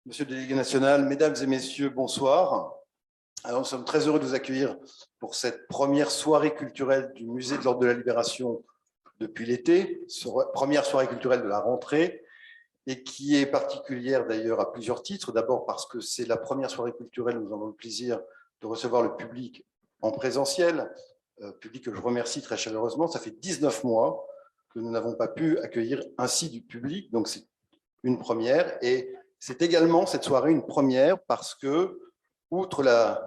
Monsieur le délégué national, mesdames et messieurs, bonsoir. Alors, nous sommes très heureux de vous accueillir pour cette première soirée culturelle du Musée de l'Ordre de la Libération depuis l'été, première soirée culturelle de la rentrée, et qui est particulière d'ailleurs à plusieurs titres. D'abord parce que c'est la première soirée culturelle où nous avons le plaisir de recevoir le public en présentiel, public que je remercie très chaleureusement. Ça fait 19 mois que nous n'avons pas pu accueillir ainsi du public, donc c'est une première. Et c'est également cette soirée une première parce que, outre la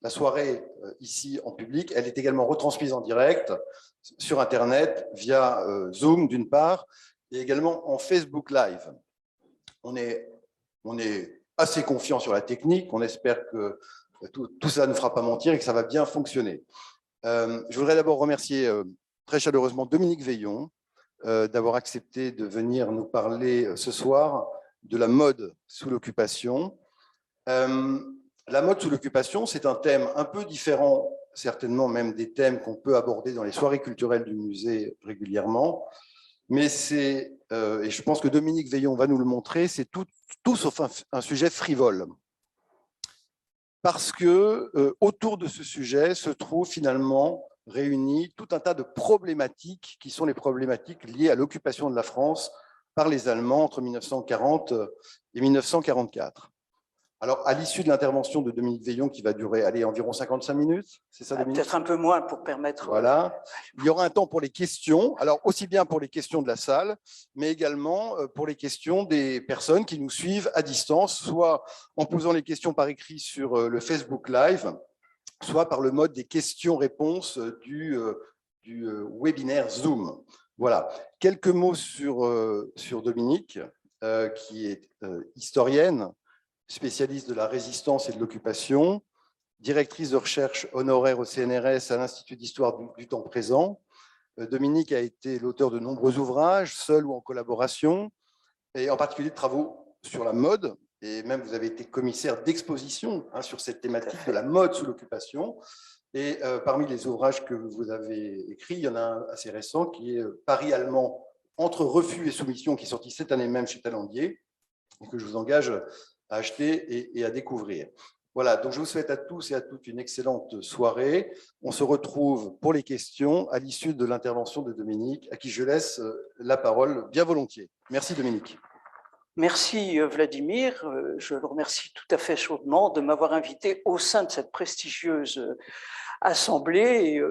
soirée ici en public, elle est également retransmise en direct sur Internet via Zoom d'une part, et également en Facebook Live. On est assez confiant sur la technique, on espère que tout ça ne fera pas mentir et que ça va bien fonctionner. Je voudrais d'abord remercier très chaleureusement Dominique Veillon d'avoir accepté de venir nous parler ce soir de la mode sous l'occupation. La mode sous l'occupation, c'est un thème un peu différent, certainement même des thèmes qu'on peut aborder dans les soirées culturelles du musée régulièrement, mais c'est, et je pense que Dominique Veillon va nous le montrer, c'est tout sauf un sujet frivole. Parce que autour de ce sujet se trouve finalement réuni tout un tas de problématiques qui sont les problématiques liées à l'occupation de la France par les Allemands entre 1940 et 1944. Alors, à l'issue de l'intervention de Dominique Veillon, qui va durer environ 55 minutes, c'est ça, Dominique ? Peut-être un peu moins pour permettre… Voilà. Il y aura un temps pour les questions, alors aussi bien pour les questions de la salle, mais également pour les questions des personnes qui nous suivent à distance, soit en posant les questions par écrit sur le Facebook Live, soit par le mode des questions-réponses du webinaire Zoom. Voilà. Quelques mots sur Dominique, qui est historienne, spécialiste de la résistance et de l'occupation, directrice de recherche honoraire au CNRS à l'Institut d'histoire du temps présent. Dominique a été l'auteur de nombreux ouvrages, seul ou en collaboration, et en particulier de travaux sur la mode, et même vous avez été commissaire d'exposition sur cette thématique de la mode sous l'occupation. Et parmi les ouvrages que vous avez écrits, il y en a un assez récent qui est Paris allemand entre refus et soumission, qui est sorti cette année même chez Talandier, et que je vous engage à acheter et à découvrir. Voilà, donc je vous souhaite à tous et à toutes une excellente soirée. On se retrouve pour les questions à l'issue de l'intervention de Dominique, à qui je laisse la parole bien volontiers. Merci Dominique. Merci Vladimir, je le remercie tout à fait chaudement de m'avoir invité au sein de cette prestigieuse assemblée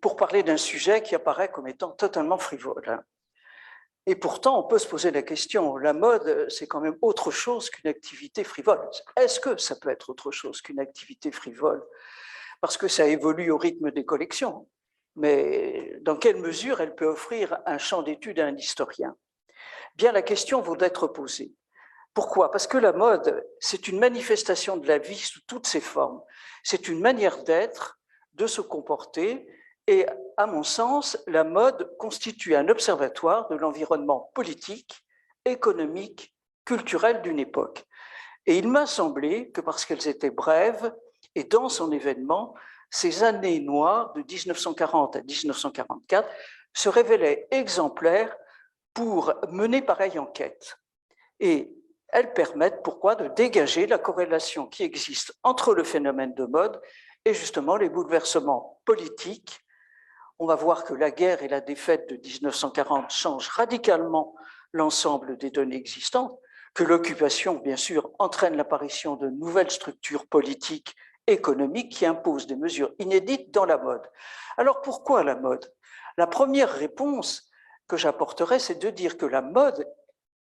pour parler d'un sujet qui apparaît comme étant totalement frivole. Et pourtant, on peut se poser la question, la mode, c'est quand même autre chose qu'une activité frivole. Est-ce que ça peut être autre chose qu'une activité frivole? Parce que ça évolue au rythme des collections. Mais dans quelle mesure elle peut offrir un champ d'étude à un historien? Bien, la question vaut d'être posée. Pourquoi? Parce que la mode, c'est une manifestation de la vie sous toutes ses formes. C'est une manière d'être, de se comporter, et à mon sens, la mode constitue un observatoire de l'environnement politique, économique, culturel d'une époque. Et il m'a semblé que parce qu'elles étaient brèves et dans son événement, ces années noires de 1940 à 1944 se révélaient exemplaires pour mener pareille enquête. Et elles permettent, pourquoi, de dégager la corrélation qui existe entre le phénomène de mode et justement les bouleversements politiques. On va voir que la guerre et la défaite de 1940 changent radicalement l'ensemble des données existantes, que l'occupation, bien sûr, entraîne l'apparition de nouvelles structures politiques, économiques qui imposent des mesures inédites dans la mode. Alors pourquoi la mode? La première réponse que j'apporterai, c'est de dire que la mode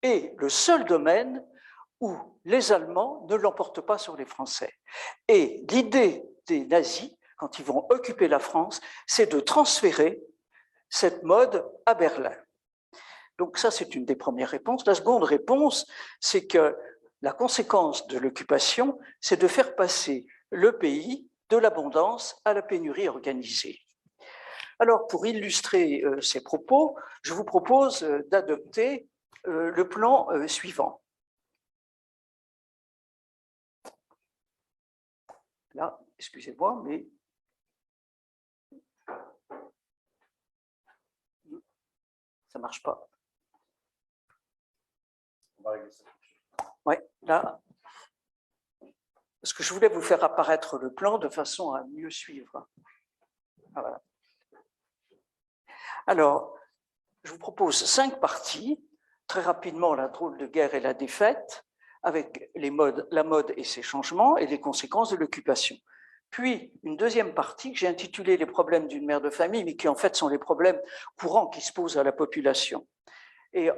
est le seul domaine où les Allemands ne l'emportent pas sur les Français. Et l'idée des nazis, quand ils vont occuper la France, c'est de transférer cette mode à Berlin. Donc ça, c'est une des premières réponses. La seconde réponse, c'est que la conséquence de l'occupation, c'est de faire passer le pays de l'abondance à la pénurie organisée. Alors, pour illustrer ces propos, je vous propose d'adopter le plan suivant. Là, excusez-moi, mais ça ne marche pas. On va régler ça. Oui, là, parce que je voulais vous faire apparaître le plan de façon à mieux suivre. Ah, voilà. Alors, je vous propose 5 parties. Très rapidement, la drôle de guerre et la défaite, avec la mode et ses changements et les conséquences de l'occupation. Puis, une deuxième partie que j'ai intitulée « Les problèmes d'une mère de famille », mais qui en fait sont les problèmes courants qui se posent à la population. Et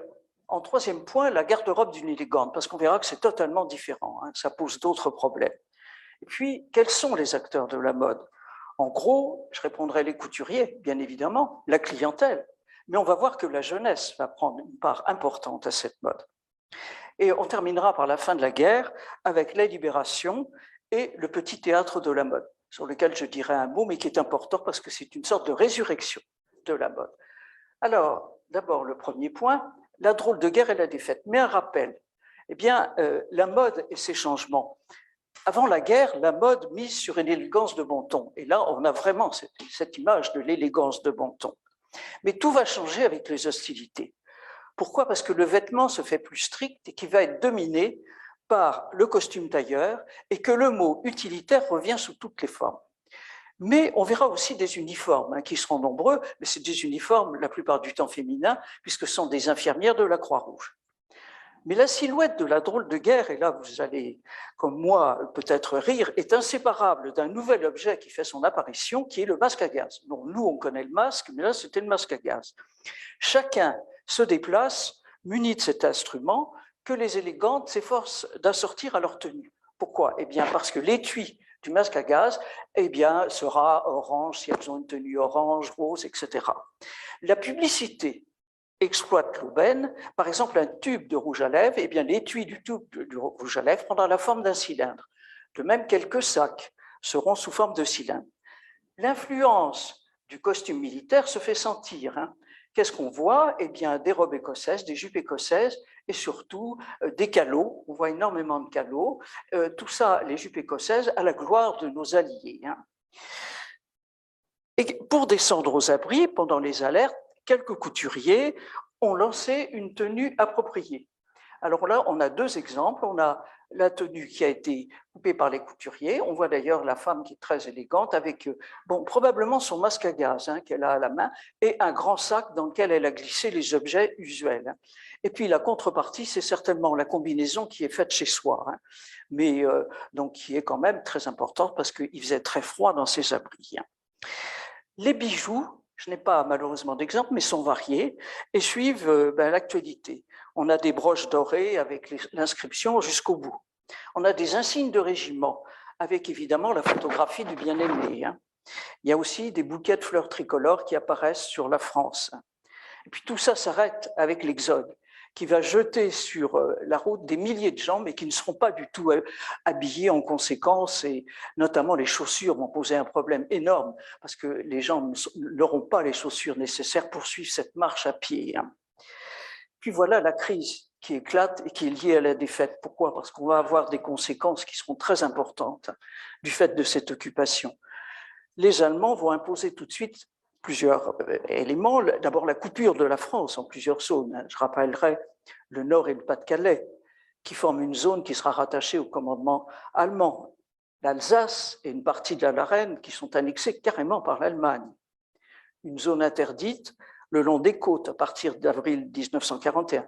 en troisième point, la garde-robe d'une élégante, parce qu'on verra que c'est totalement différent, hein, ça pose d'autres problèmes. Et puis, quels sont les acteurs de la mode? En gros, je répondrai les couturiers, bien évidemment, la clientèle, mais on va voir que la jeunesse va prendre une part importante à cette mode. Et on terminera par la fin de la guerre avec la libération et le petit théâtre de la mode, sur lequel je dirai un mot, mais qui est important parce que c'est une sorte de résurrection de la mode. Alors, d'abord, le premier point, la drôle de guerre et la défaite. Mais un rappel, eh bien, la mode et ses changements. Avant la guerre, la mode mise sur une élégance de bon ton. Et là, on a vraiment cette image de l'élégance de bon ton. Mais tout va changer avec les hostilités. Pourquoi? Parce que le vêtement se fait plus strict et qu'il va être dominé par le costume tailleur et que le mot utilitaire revient sous toutes les formes. Mais on verra aussi des uniformes qui seront nombreux, mais c'est des uniformes la plupart du temps féminins, puisque ce sont des infirmières de la Croix-Rouge. Mais la silhouette de la drôle de guerre, et là vous allez, comme moi, peut-être rire, est inséparable d'un nouvel objet qui fait son apparition, qui est le masque à gaz. Donc, nous, on connaît le masque, mais là, c'était le masque à gaz. Chacun se déplace muni de cet instrument que les élégantes s'efforcent d'assortir à leur tenue. Pourquoi? Eh bien, parce que l'étui du masque à gaz, eh bien, sera orange si elles ont une tenue orange, rose, etc. La publicité exploite l'aubaine. Par exemple, un tube de rouge à lèvres, eh bien, l'étui du tube du rouge à lèvres prendra la forme d'un cylindre. De même, quelques sacs seront sous forme de cylindre. L'influence du costume militaire se fait sentir. Qu'est-ce qu'on voit? Eh bien, des robes écossaises, des jupes écossaises et surtout des calots. On voit énormément de calots. Tout ça, les jupes écossaises, à la gloire de nos alliés. Et pour descendre aux abris, pendant les alertes, quelques couturiers ont lancé une tenue appropriée. Alors là, on a 2 exemples. On a la tenue qui a été coupée par les couturiers. On voit d'ailleurs la femme qui est très élégante avec, bon, probablement son masque à gaz qu'elle a à la main et un grand sac dans lequel elle a glissé les objets usuels. Et puis la contrepartie, c'est certainement la combinaison qui est faite chez soi, mais donc qui est quand même très importante parce qu'il faisait très froid dans ces abris. Les bijoux, je n'ai pas malheureusement d'exemple, mais sont variés et suivent l'actualité. On a des broches dorées avec l'inscription jusqu'au bout. On a des insignes de régiment avec évidemment la photographie du bien-aimé. Il y a aussi des bouquets de fleurs tricolores qui apparaissent sur la France. Et puis tout ça s'arrête avec l'Exode, qui va jeter sur la route des milliers de gens, mais qui ne seront pas du tout habillés en conséquence, et notamment les chaussures vont poser un problème énorme, parce que les gens n'auront pas les chaussures nécessaires pour suivre cette marche à pied. Puis voilà la crise qui éclate et qui est liée à la défaite. Pourquoi? Parce qu'on va avoir des conséquences qui seront très importantes du fait de cette occupation. Les Allemands vont imposer tout de suite plusieurs éléments. D'abord, la coupure de la France en plusieurs zones. Je rappellerai le Nord et le Pas-de-Calais, qui forment une zone qui sera rattachée au commandement allemand. L'Alsace et une partie de la Lorraine qui sont annexées carrément par l'Allemagne. Une zone interdite le long des côtes à partir d'avril 1941.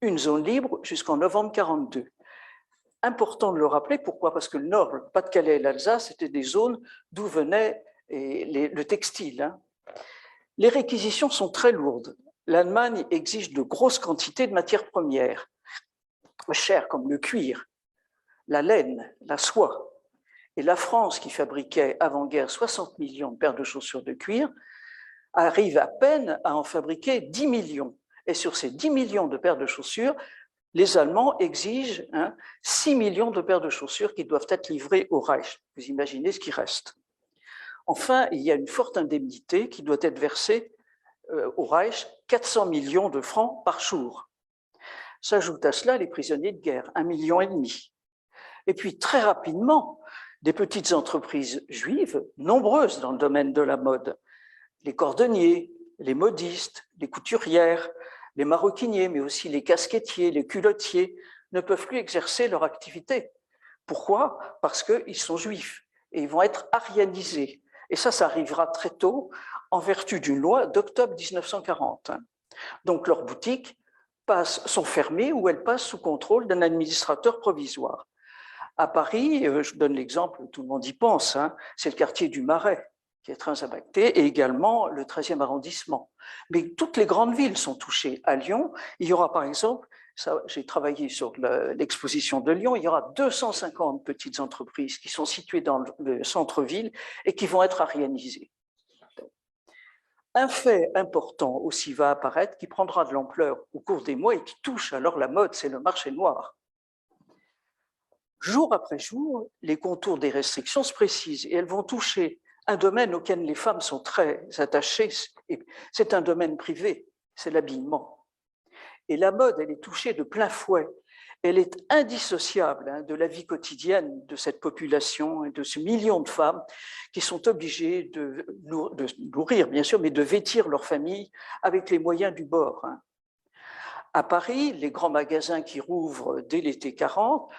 Une zone libre jusqu'en novembre 1942. Important de le rappeler, pourquoi? Parce que le Nord, le Pas-de-Calais et l'Alsace étaient des zones d'où venait le textile. Les réquisitions sont très lourdes. L'Allemagne exige de grosses quantités de matières premières, chères comme le cuir, la laine, la soie. Et la France, qui fabriquait avant-guerre 60 millions de paires de chaussures de cuir, arrive à peine à en fabriquer 10 millions. Et sur ces 10 millions de paires de chaussures, les Allemands exigent 6 millions de paires de chaussures qui doivent être livrées au Reich. Vous imaginez ce qui reste. Enfin, il y a une forte indemnité qui doit être versée au Reich, 400 millions de francs par jour. S'ajoutent à cela les prisonniers de guerre, 1,5 million. Et puis très rapidement, des petites entreprises juives, nombreuses dans le domaine de la mode, les cordonniers, les modistes, les couturières, les maroquiniers, mais aussi les casquettiers, les culottiers, ne peuvent plus exercer leur activité. Pourquoi? Parce qu'ils sont juifs et ils vont être arianisés. Et ça arrivera très tôt en vertu d'une loi d'octobre 1940. Donc leurs boutiques sont fermées ou elles passent sous contrôle d'un administrateur provisoire. À Paris, je donne l'exemple, tout le monde y pense, hein, c'est le quartier du Marais qui est très impacté, et également le 13e arrondissement. Mais toutes les grandes villes sont touchées. À Lyon, il y aura par exemple, j'ai travaillé sur l'exposition de Lyon, il y aura 250 petites entreprises qui sont situées dans le centre-ville et qui vont être arianisées. Un fait important aussi va apparaître qui prendra de l'ampleur au cours des mois et qui touche alors la mode, c'est le marché noir. Jour après jour, les contours des restrictions se précisent et elles vont toucher un domaine auquel les femmes sont très attachées. C'est un domaine privé, c'est l'habillement. Et la mode, elle est touchée de plein fouet. Elle est indissociable de la vie quotidienne de cette population et de ce million de femmes qui sont obligées de nourrir, bien sûr, mais de vêtir leur famille avec les moyens du bord. À Paris, les grands magasins qui rouvrent dès l'été 40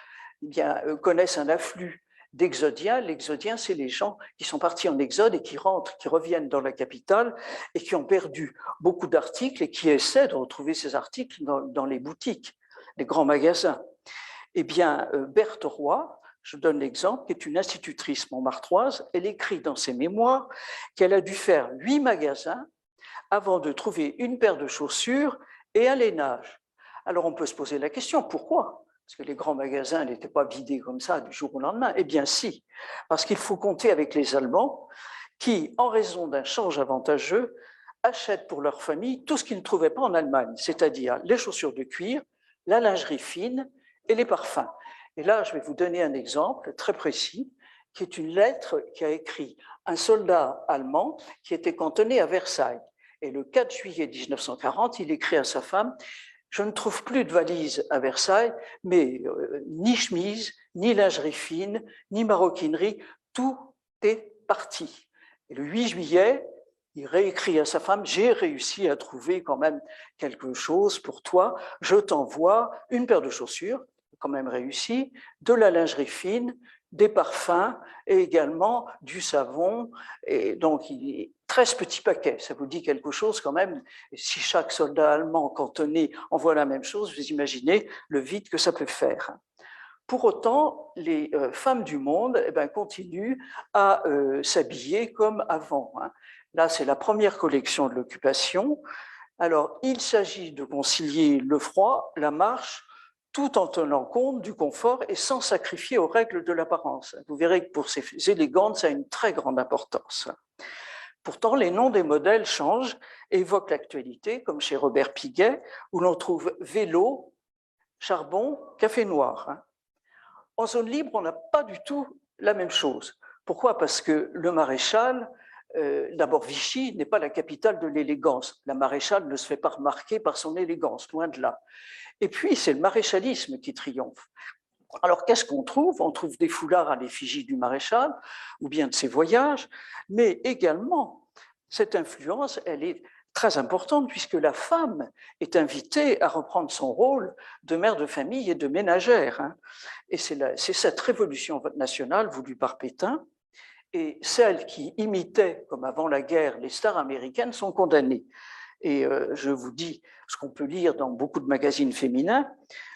connaissent un afflux d'exodiens. L'exodien, c'est les gens qui sont partis en exode et qui rentrent, qui reviennent dans la capitale et qui ont perdu beaucoup d'articles et qui essaient de retrouver ces articles dans les boutiques, les grands magasins. Eh bien, Berthe Roy, je donne l'exemple, qui est une institutrice montmartroise, elle écrit dans ses mémoires qu'elle a dû faire 8 magasins avant de trouver une paire de chaussures et un lainage. Alors on peut se poser la question, pourquoi ? Parce que les grands magasins n'étaient pas vidés comme ça du jour au lendemain. Eh bien si, parce qu'il faut compter avec les Allemands qui, en raison d'un change avantageux, achètent pour leur famille tout ce qu'ils ne trouvaient pas en Allemagne, c'est-à-dire les chaussures de cuir, la lingerie fine et les parfums. Et là, je vais vous donner un exemple très précis, qui est une lettre qu'a écrit un soldat allemand qui était cantonné à Versailles. Et le 4 juillet 1940, il écrit à sa femme: je ne trouve plus de valise à Versailles, mais ni chemise, ni lingerie fine, ni maroquinerie, tout est parti. Et le 8 juillet, il réécrit à sa femme: j'ai réussi à trouver quand même quelque chose pour toi, je t'envoie une paire de chaussures, quand même réussi, de la lingerie fine, des parfums et également du savon. Et donc, il est 13 petits paquets, ça vous dit quelque chose quand même. Et si chaque soldat allemand cantonné envoie la même chose, vous imaginez le vide que ça peut faire. Pour autant, les femmes du monde continuent à s'habiller comme avant. Là, c'est la première collection de l'occupation. Alors, il s'agit de concilier le froid, la marche, tout en tenant compte du confort et sans sacrifier aux règles de l'apparence. Vous verrez que pour ces élégantes, ça a une très grande importance. Pourtant, les noms des modèles changent et évoquent l'actualité, comme chez Robert Piguet, où l'on trouve vélo, charbon, café noir. En zone libre, on n'a pas du tout la même chose. Pourquoi? Parce que le maréchal, d'abord Vichy, n'est pas la capitale de l'élégance. La maréchale ne se fait pas remarquer par son élégance, loin de là. Et puis, c'est le maréchalisme qui triomphe. Alors, qu'est-ce qu'on trouve? On trouve des foulards à l'effigie du maréchal, ou bien de ses voyages, mais également, cette influence, elle est très importante puisque la femme est invitée à reprendre son rôle de mère de famille et de ménagère. Et c'est cette révolution nationale voulue par Pétain, et celles qui imitaient, comme avant la guerre, les stars américaines sont condamnées. Et je vous dis ce qu'on peut lire dans beaucoup de magazines féminins: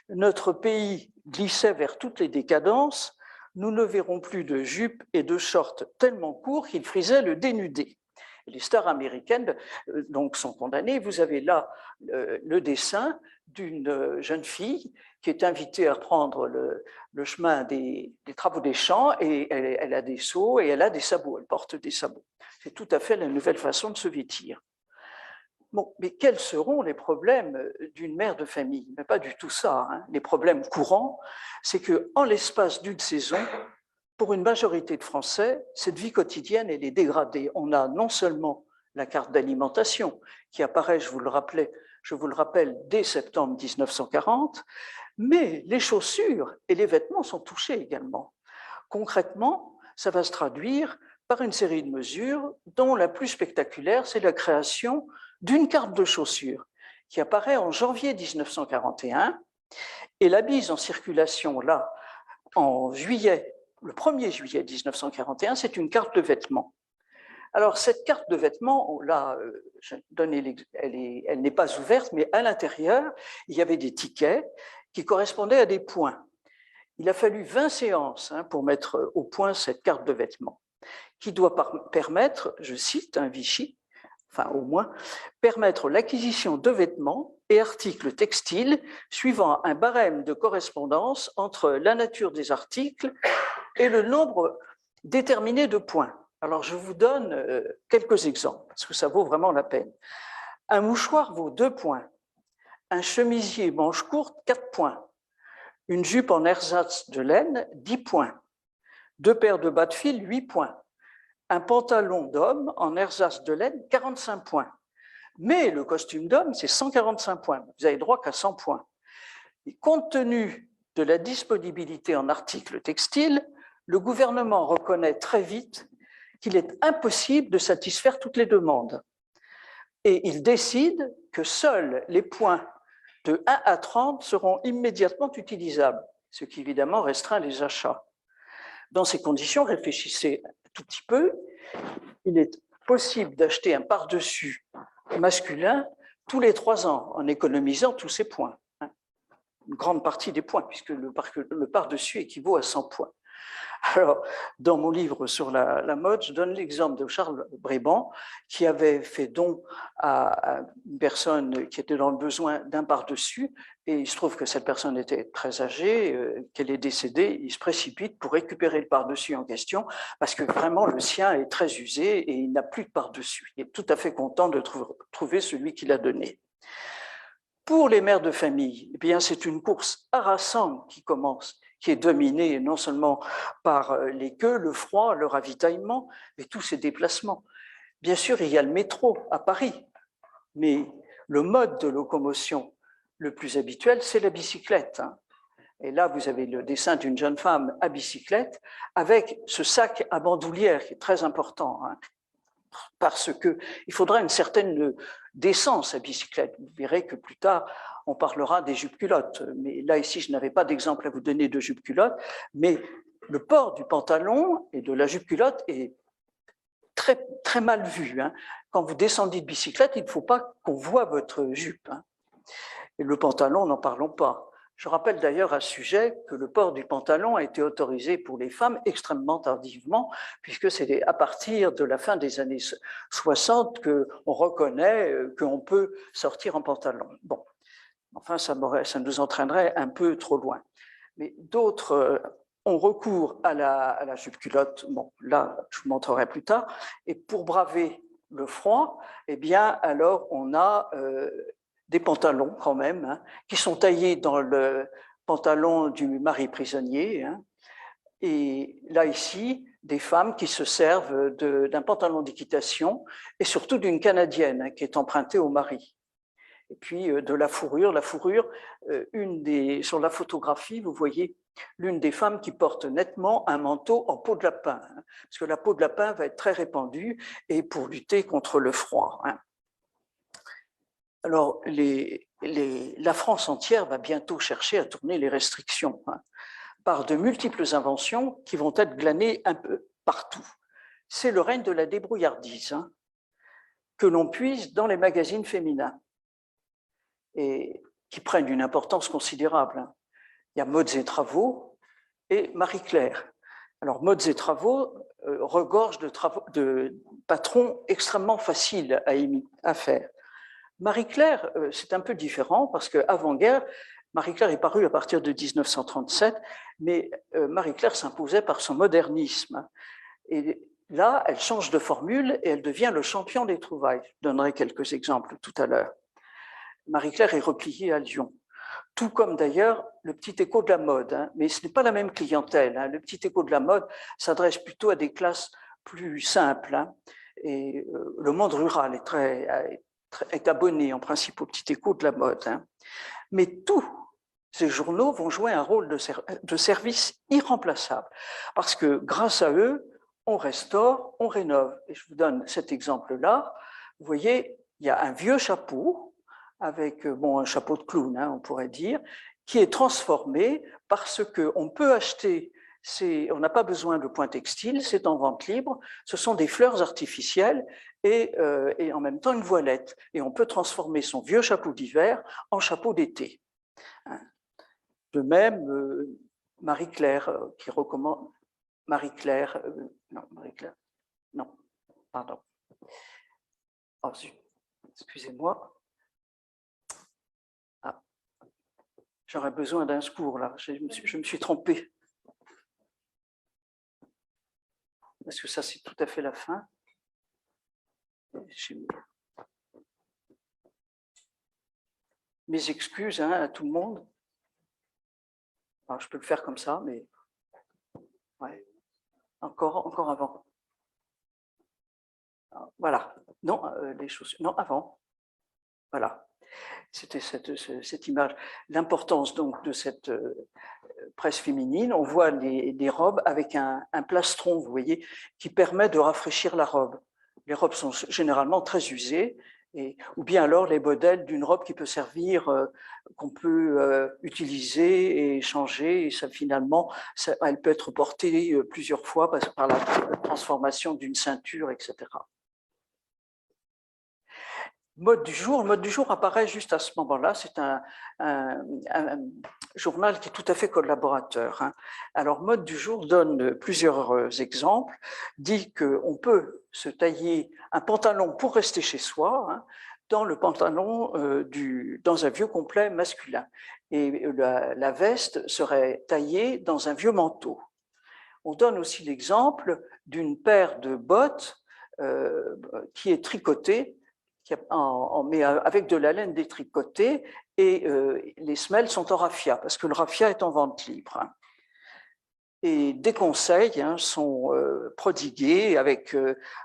notre pays glissait vers toutes les décadences, nous ne verrons plus de jupes et de shorts tellement courts qu'ils frisaient le dénudé. Les stars américaines donc sont condamnées. Vous avez là le dessin d'une jeune fille qui est invitée à prendre le chemin des travaux des champs, et elle a des seaux et elle a des sabots, elle porte des sabots. C'est tout à fait la nouvelle façon de se vêtir. Bon, mais quels seront les problèmes d'une mère de famille? Mais pas du tout ça. Les problèmes courants, c'est qu'en l'espace d'une saison, pour une majorité de Français, cette vie quotidienne, elle est dégradée. On a non seulement la carte d'alimentation qui apparaît, je vous le rappelle, dès septembre 1940, mais les chaussures et les vêtements sont touchés également. Concrètement, ça va se traduire par une série de mesures dont la plus spectaculaire, c'est la création d'une carte de chaussures qui apparaît en janvier 1941 Et la mise en circulation, là, en juillet, le 1er juillet 1941, c'est une carte de vêtements. Alors, cette carte de vêtements, là, elle n'est pas ouverte, mais à l'intérieur, il y avait des tickets qui correspondaient à des points. Il a fallu 20 séances pour mettre au point cette carte de vêtements, qui doit permettre, je cite un Vichy, enfin au moins, permettre l'acquisition de vêtements et articles textiles suivant un barème de correspondance entre la nature des articles et le nombre déterminé de points. Alors, je vous donne quelques exemples, parce que ça vaut vraiment la peine. Un mouchoir vaut 2 points, un chemisier manche courte, 4 points, une jupe en ersatz de laine, 10 points, 2 paires de bas de fil, 8 points, un pantalon d'homme en ersatz de laine, 45 points. Mais le costume d'homme, c'est 145 points. Vous avez droit qu'à 100 points. Et compte tenu de la disponibilité en articles textiles, le gouvernement reconnaît très vite qu'il est impossible de satisfaire toutes les demandes. Et il décide que seuls les points de 1 à 30 seront immédiatement utilisables, ce qui évidemment restreint les achats. Dans ces conditions, réfléchissez un tout petit peu, il est possible d'acheter un pardessus masculin tous les 3 ans en économisant tous ces points. Une grande partie des points, puisque le pardessus équivaut à 100 points. Alors, dans mon livre sur la mode, je donne l'exemple de Charles Bréban, qui avait fait don à une personne qui était dans le besoin d'un pardessus, et il se trouve que cette personne était très âgée, qu'elle est décédée, il se précipite pour récupérer le pardessus en question, parce que vraiment le sien est très usé et il n'a plus de pardessus. Il est tout à fait content de trouver celui qu'il a donné. Pour les mères de famille, eh bien, c'est une course harassante qui commence, qui est dominée non seulement par les queues, le froid, le ravitaillement, mais tous ces déplacements. Bien sûr, il y a le métro à Paris, mais le mode de locomotion le plus habituel, c'est la bicyclette. Et là, vous avez le dessin d'une jeune femme à bicyclette avec ce sac à bandoulière qui est très important, parce qu'il faudra une certaine décence à bicyclette. Vous verrez que plus tard, on parlera des jupes-culottes. Mais là, ici, je n'avais pas d'exemple à vous donner de jupe-culotte, mais le port du pantalon et de la jupe-culotte est très, très mal vu. Quand vous descendez de bicyclette, il ne faut pas qu'on voit votre jupe. Et le pantalon, n'en parlons pas. Je rappelle d'ailleurs à ce sujet que le port du pantalon a été autorisé pour les femmes extrêmement tardivement, puisque c'est à partir de la fin des années 60 qu'on reconnaît qu'on peut sortir en pantalon. Bon, enfin, ça nous entraînerait un peu trop loin. Mais d'autres ont recours à la jupe-culotte. Bon, là, je vous montrerai plus tard. Et pour braver le froid, eh bien, alors, on a des pantalons quand même, qui sont taillés dans le pantalon du mari prisonnier. Et là, ici, des femmes qui se servent d'un pantalon d'équitation et surtout d'une canadienne qui est empruntée au mari. Et puis de la fourrure. La fourrure, sur la photographie, vous voyez l'une des femmes qui porte nettement un manteau en peau de lapin, parce que la peau de lapin va être très répandue et pour lutter contre le froid. Alors, la France entière va bientôt chercher à tourner les restrictions par de multiples inventions qui vont être glanées un peu partout. C'est le règne de la débrouillardise que l'on puise dans les magazines féminins et qui prennent une importance considérable. Il y a Modes et Travaux et Marie-Claire. Alors, Modes et Travaux regorge de patrons extrêmement faciles à faire. Marie-Claire, c'est un peu différent parce qu'avant-guerre, Marie-Claire est parue à partir de 1937, mais Marie-Claire s'imposait par son modernisme. Et là, elle change de formule et elle devient le champion des trouvailles. Je donnerai quelques exemples tout à l'heure. Marie-Claire est repliée à Lyon, tout comme d'ailleurs le Petit Écho de la mode, mais ce n'est pas la même clientèle. Le Petit Écho de la mode s'adresse plutôt à des classes plus simples, et le monde rural est abonné en principe au Petit Écho de la mode. Mais tous ces journaux vont jouer un rôle de service irremplaçable, parce que grâce à eux, on restaure, on rénove. Et je vous donne cet exemple-là. Vous voyez, il y a un vieux chapeau, avec un chapeau de clown, on pourrait dire, qui est transformée parce qu'on peut acheter, on n'a pas besoin de point textile, c'est en vente libre, ce sont des fleurs artificielles et en même temps une voilette. Et on peut transformer son vieux chapeau d'hiver en chapeau d'été. De même, Marie-Claire qui recommande... Marie-Claire, non, pardon. Oh, excusez-moi. Ah, j'aurais besoin d'un secours là, je me suis trompée. Parce que ça, c'est tout à fait la fin. Mes excuses à tout le monde. Alors, je peux le faire comme ça, mais ouais. Encore avant. Voilà. Non, les chaussures. Non, avant. Voilà. C'était cette image. L'importance donc de cette presse féminine. On voit des robes avec un plastron, vous voyez, qui permet de rafraîchir la robe. Les robes sont généralement très usées. Ou bien alors les modèles d'une robe qui peut servir, qu'on peut utiliser et changer, et ça finalement, elle peut être portée plusieurs fois par la transformation d'une ceinture, etc. Mode du jour. Le mode du jour apparaît juste à ce moment-là. C'est un journal qui est tout à fait collaborateur. Alors, Mode du jour donne plusieurs exemples, dit qu'on peut se tailler un pantalon pour rester chez soi, dans le pantalon dans un vieux complet masculin. Et la veste serait taillée dans un vieux manteau. On donne aussi l'exemple d'une paire de bottes qui est tricotée, mais avec de la laine détricotée, et les semelles sont en raffia, parce que le raffia est en vente libre. Et des conseils sont prodigués avec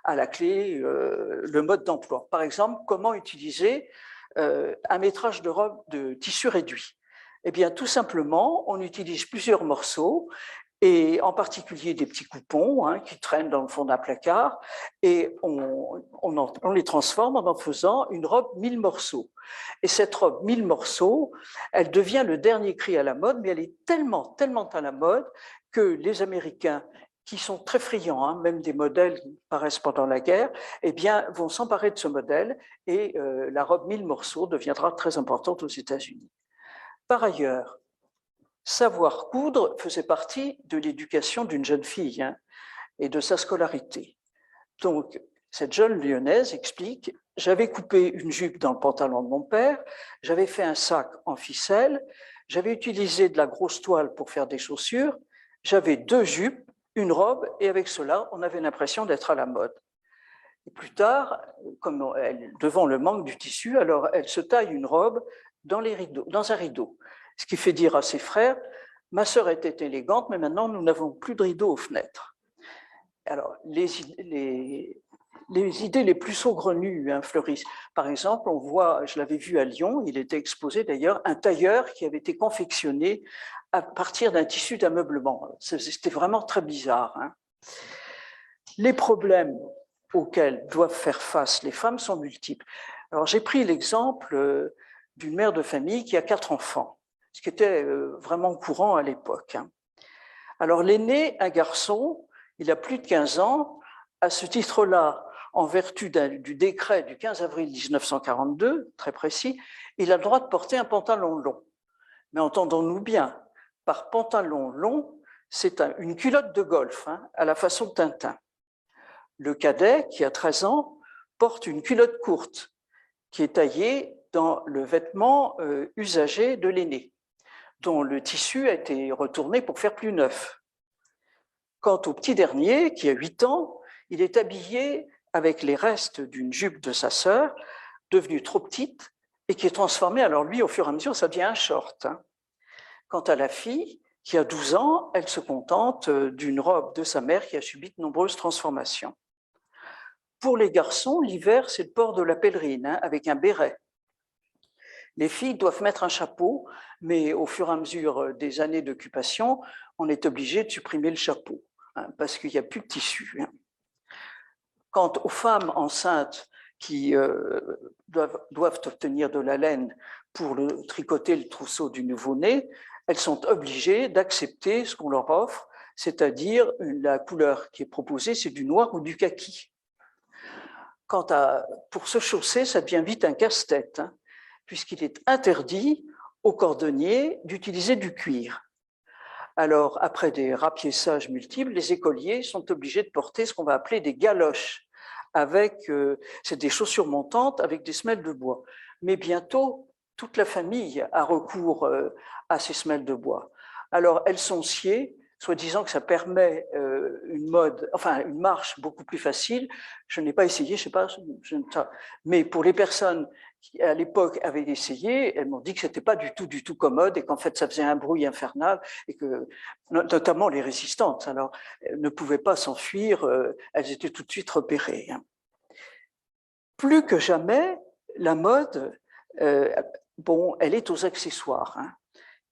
à la clé le mode d'emploi. Par exemple, comment utiliser un métrage de robe de tissu réduit. Eh bien, tout simplement, on utilise plusieurs morceaux, et en particulier des petits coupons qui traînent dans le fond d'un placard, et on les transforme en faisant une robe 1000 morceaux. Et cette robe 1000 morceaux, elle devient le dernier cri à la mode, mais elle est tellement à la mode que les Américains, qui sont très friands, même des modèles qui paraissent pendant la guerre, eh bien, vont s'emparer de ce modèle, et la robe 1000 morceaux deviendra très importante aux États-Unis. Par ailleurs, savoir coudre faisait partie de l'éducation d'une jeune fille et de sa scolarité. Donc, cette jeune lyonnaise explique « J'avais coupé une jupe dans le pantalon de mon père, j'avais fait un sac en ficelle, j'avais utilisé de la grosse toile pour faire des chaussures, j'avais 2 jupes, une robe, et avec cela, on avait l'impression d'être à la mode. » Et plus tard, devant le manque du tissu, alors elle se taille une robe dans un rideau. Ce qui fait dire à ses frères, ma sœur était élégante, mais maintenant nous n'avons plus de rideaux aux fenêtres. Alors, les idées les plus saugrenues fleurissent. Par exemple, on voit, je l'avais vu à Lyon, il était exposé d'ailleurs, un tailleur qui avait été confectionné à partir d'un tissu d'ameublement. C'était vraiment très bizarre. Les problèmes auxquels doivent faire face les femmes sont multiples. Alors, j'ai pris l'exemple d'une mère de famille qui a 4 enfants, ce qui était vraiment courant à l'époque. Alors, l'aîné, un garçon, il a plus de 15 ans. À ce titre-là, en vertu du décret du 15 avril 1942, très précis, il a le droit de porter un pantalon long. Mais entendons-nous bien, par pantalon long, c'est une culotte de golf, à la façon de Tintin. Le cadet, qui a 13 ans, porte une culotte courte, qui est taillée dans le vêtement usagé de l'aîné, dont le tissu a été retourné pour faire plus neuf. Quant au petit dernier, qui a 8 ans, il est habillé avec les restes d'une jupe de sa sœur, devenue trop petite, et qui est transformée, alors lui, au fur et à mesure, ça devient un short. Quant à la fille, qui a 12 ans, elle se contente d'une robe de sa mère qui a subi de nombreuses transformations. Pour les garçons, l'hiver, c'est le port de la pèlerine, avec un béret. Les filles doivent mettre un chapeau, mais au fur et à mesure des années d'occupation, on est obligé de supprimer le chapeau, parce qu'il n'y a plus de tissu. Quant aux femmes enceintes qui doivent obtenir de la laine pour tricoter le trousseau du nouveau-né, elles sont obligées d'accepter ce qu'on leur offre, c'est-à-dire la couleur qui est proposée, c'est du noir ou du kaki. Pour se chausser, ça devient vite un casse-tête, hein, puisqu'il est interdit aux cordonniers d'utiliser du cuir. Alors, après des rapiessages multiples, les écoliers sont obligés de porter ce qu'on va appeler des galoches. C'est des chaussures montantes avec des semelles de bois. Mais bientôt, toute la famille a recours à ces semelles de bois. Alors, elles sont sciées, soi-disant que ça permet une marche beaucoup plus facile. Je n'ai pas essayé, je ne sais pas, mais pour les personnes qui, à l'époque, avaient essayé, elles m'ont dit que c'était pas du tout commode et qu'en fait, ça faisait un bruit infernal et que, notamment les résistantes, alors, elles ne pouvaient pas s'enfuir, elles étaient tout de suite repérées. Plus que jamais, la mode, elle est aux accessoires, hein,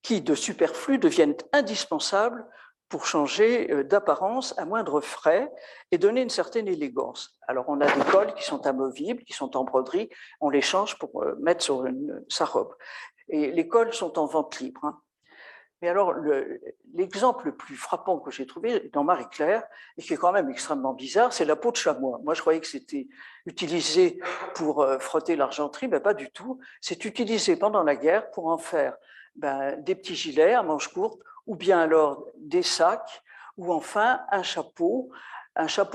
qui, de superflu, deviennent indispensables pour changer d'apparence à moindre frais et donner une certaine élégance. Alors, on a des cols qui sont amovibles, qui sont en broderie, on les change pour mettre sur sa robe. Et les cols sont en vente libre, hein. Mais alors, l'exemple le plus frappant que j'ai trouvé dans Marie-Claire, et qui est quand même extrêmement bizarre, c'est la peau de chamois. Moi, je croyais que c'était utilisé pour frotter l'argenterie, mais pas du tout. C'est utilisé pendant la guerre pour en faire des petits gilets à manches courtes, ou bien alors des sacs, ou enfin un chapeau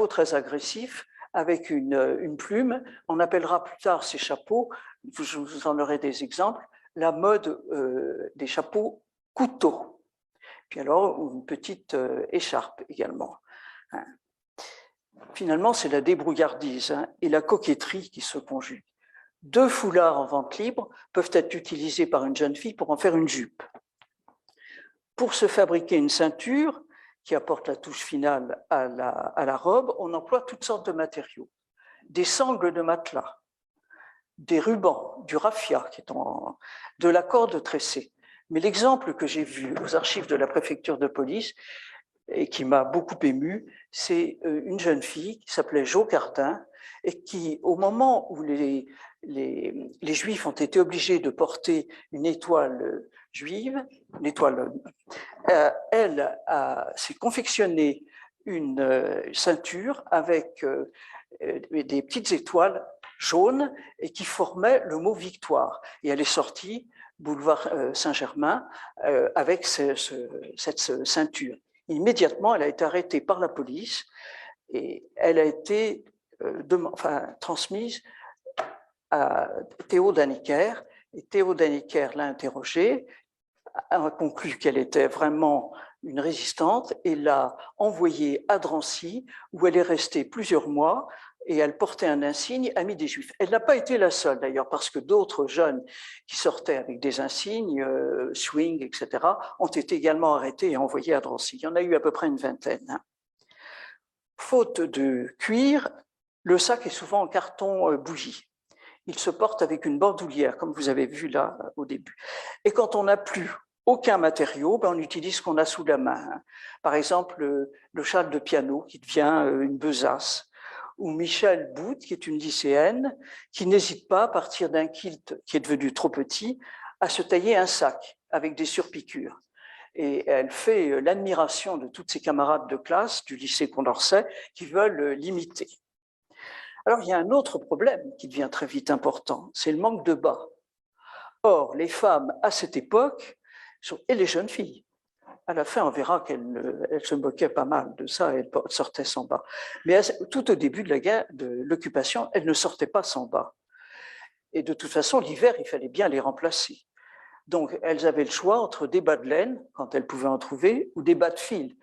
très agressif avec une plume. On appellera plus tard ces chapeaux, je vous en aurai des exemples, la mode des chapeaux couteau. Puis alors, une petite écharpe également. Finalement, c'est la débrouillardise, hein, et la coquetterie qui se conjuguent. 2 foulards en vente libre peuvent être utilisés par une jeune fille pour en faire une jupe. Pour se fabriquer une ceinture qui apporte la touche finale à la robe, on emploie toutes sortes de matériaux. Des sangles de matelas, des rubans, du raffia, de la corde tressée. Mais l'exemple que j'ai vu aux archives de la préfecture de police et qui m'a beaucoup ému, c'est une jeune fille qui s'appelait Jo Cardin et qui, au moment où les Juifs ont été obligés de porter une étoile juive, elle s'est confectionnée une ceinture avec des petites étoiles jaunes et qui formaient le mot victoire. Et elle est sortie boulevard Saint-Germain avec cette ceinture. Immédiatement, elle a été arrêtée par la police et elle a été transmise à Théo Daniker. Et Théo Daniker l'a interrogée, a conclu qu'elle était vraiment une résistante et l'a envoyée à Drancy, où elle est restée plusieurs mois et elle portait un insigne ami des Juifs. Elle n'a pas été la seule d'ailleurs, parce que d'autres jeunes qui sortaient avec des insignes, swing, etc., ont été également arrêtés et envoyés à Drancy. Il y en a eu à peu près une vingtaine. Faute de cuir, le sac est souvent en carton bougie. Il se porte avec une bandoulière, comme vous avez vu là au début. Et quand on n'a plus aucun matériau, on utilise ce qu'on a sous la main. Par exemple, le châle de piano qui devient une besace, ou Michel Bout, qui est une lycéenne, qui n'hésite pas, à partir d'un kilt qui est devenu trop petit, à se tailler un sac avec des surpiqûres. Et elle fait l'admiration de toutes ses camarades de classe du lycée Condorcet qui veulent l'imiter. Alors, il y a un autre problème qui devient très vite important, c'est le manque de bas. Or, les femmes, à cette époque, et les jeunes filles, à la fin, on verra qu'elles se moquaient pas mal de ça, elles sortaient sans bas. Mais tout au début de la guerre, de l'occupation, elles ne sortaient pas sans bas. Et de toute façon, l'hiver, il fallait bien les remplacer. Donc, elles avaient le choix entre des bas de laine, quand elles pouvaient en trouver, ou des bas de fil,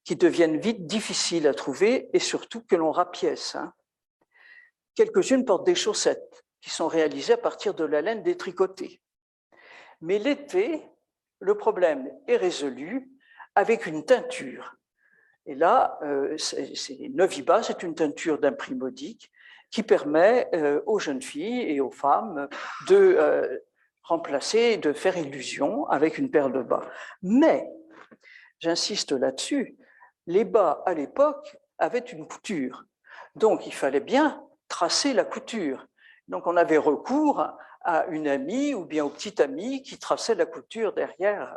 qui deviennent vite difficiles à trouver et surtout que l'on rapièce. Quelques-unes portent des chaussettes qui sont réalisées à partir de la laine détricotée. Mais l'été, le problème est résolu avec une teinture. Et là, c'est Noviba, c'est une teinture d'un prix modique qui permet aux jeunes filles et aux femmes de remplacer, de faire illusion avec une paire de bas. Mais, j'insiste là-dessus, les bas à l'époque avaient une couture. Donc, il fallait bien tracer la couture. Donc, on avait recours à une amie ou bien au petit ami qui traçait la couture derrière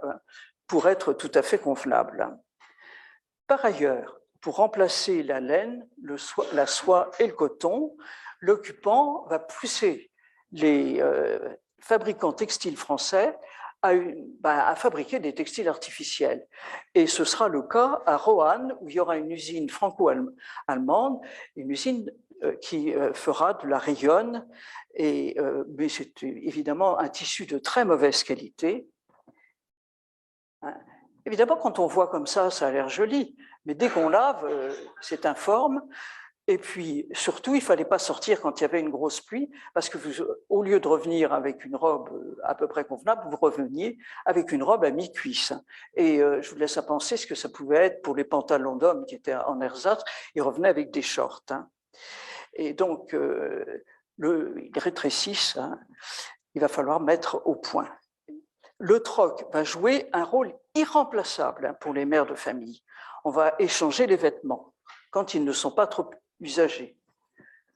pour être tout à fait convenable. Par ailleurs, pour remplacer la laine, la soie et le coton, l'occupant va pousser les fabricants textiles français à fabriquer des textiles artificiels. Et ce sera le cas à Roanne, où il y aura une usine franco-allemande, une usine qui fera de la rayonne, mais c'est évidemment un tissu de très mauvaise qualité. Évidemment, quand on voit comme ça a l'air joli, mais dès qu'on lave, c'est informe. Et puis, surtout, il ne fallait pas sortir quand il y avait une grosse pluie, parce que vous, au lieu de revenir avec une robe à peu près convenable, vous reveniez avec une robe à mi-cuisse. Et je vous laisse à penser ce que ça pouvait être pour les pantalons d'hommes qui étaient en ersatz. Ils revenaient avec des shorts. Et donc, ils rétrécissent. Il va falloir mettre au point. Le troc va jouer un rôle irremplaçable pour les mères de famille. On va échanger les vêtements quand ils ne sont pas trop usagés.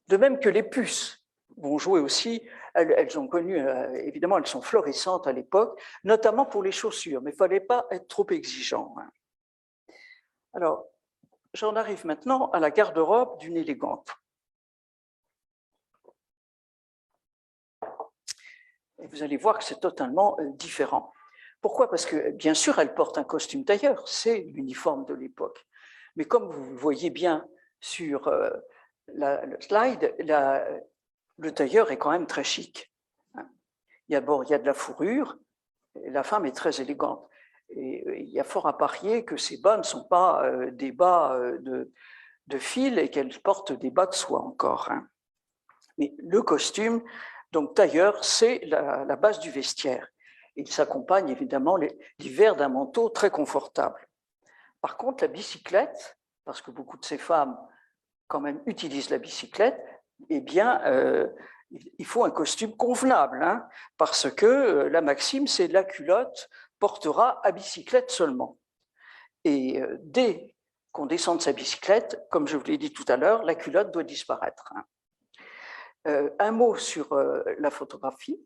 De même que les puces vont jouer aussi, elles ont connu, évidemment, elles sont florissantes à l'époque, notamment pour les chaussures, mais il ne fallait pas être trop exigeant. Alors, j'en arrive maintenant à la garde-robe d'une élégante. Et vous allez voir que c'est totalement différent. Pourquoi? Parce que, bien sûr, elle porte un costume tailleur, c'est l'uniforme de l'époque. Mais comme vous le voyez bien sur le slide, le tailleur est quand même très chic. Il y a de la fourrure, et la femme est très élégante. Et il y a fort à parier que ces bas ne sont pas des bas de fil et qu'elle porte des bas de soie encore. Mais le costume, donc tailleur, c'est la base du vestiaire. Il s'accompagne évidemment l'hiver d'un manteau très confortable. Par contre, la bicyclette, parce que beaucoup de ces femmes quand même utilisent la bicyclette, eh bien, il faut un costume convenable, parce que la maxime, c'est la culotte portera à bicyclette seulement. Et dès qu'on descend de sa bicyclette, comme je vous l'ai dit tout à l'heure, la culotte doit disparaître. Un mot sur la photographie.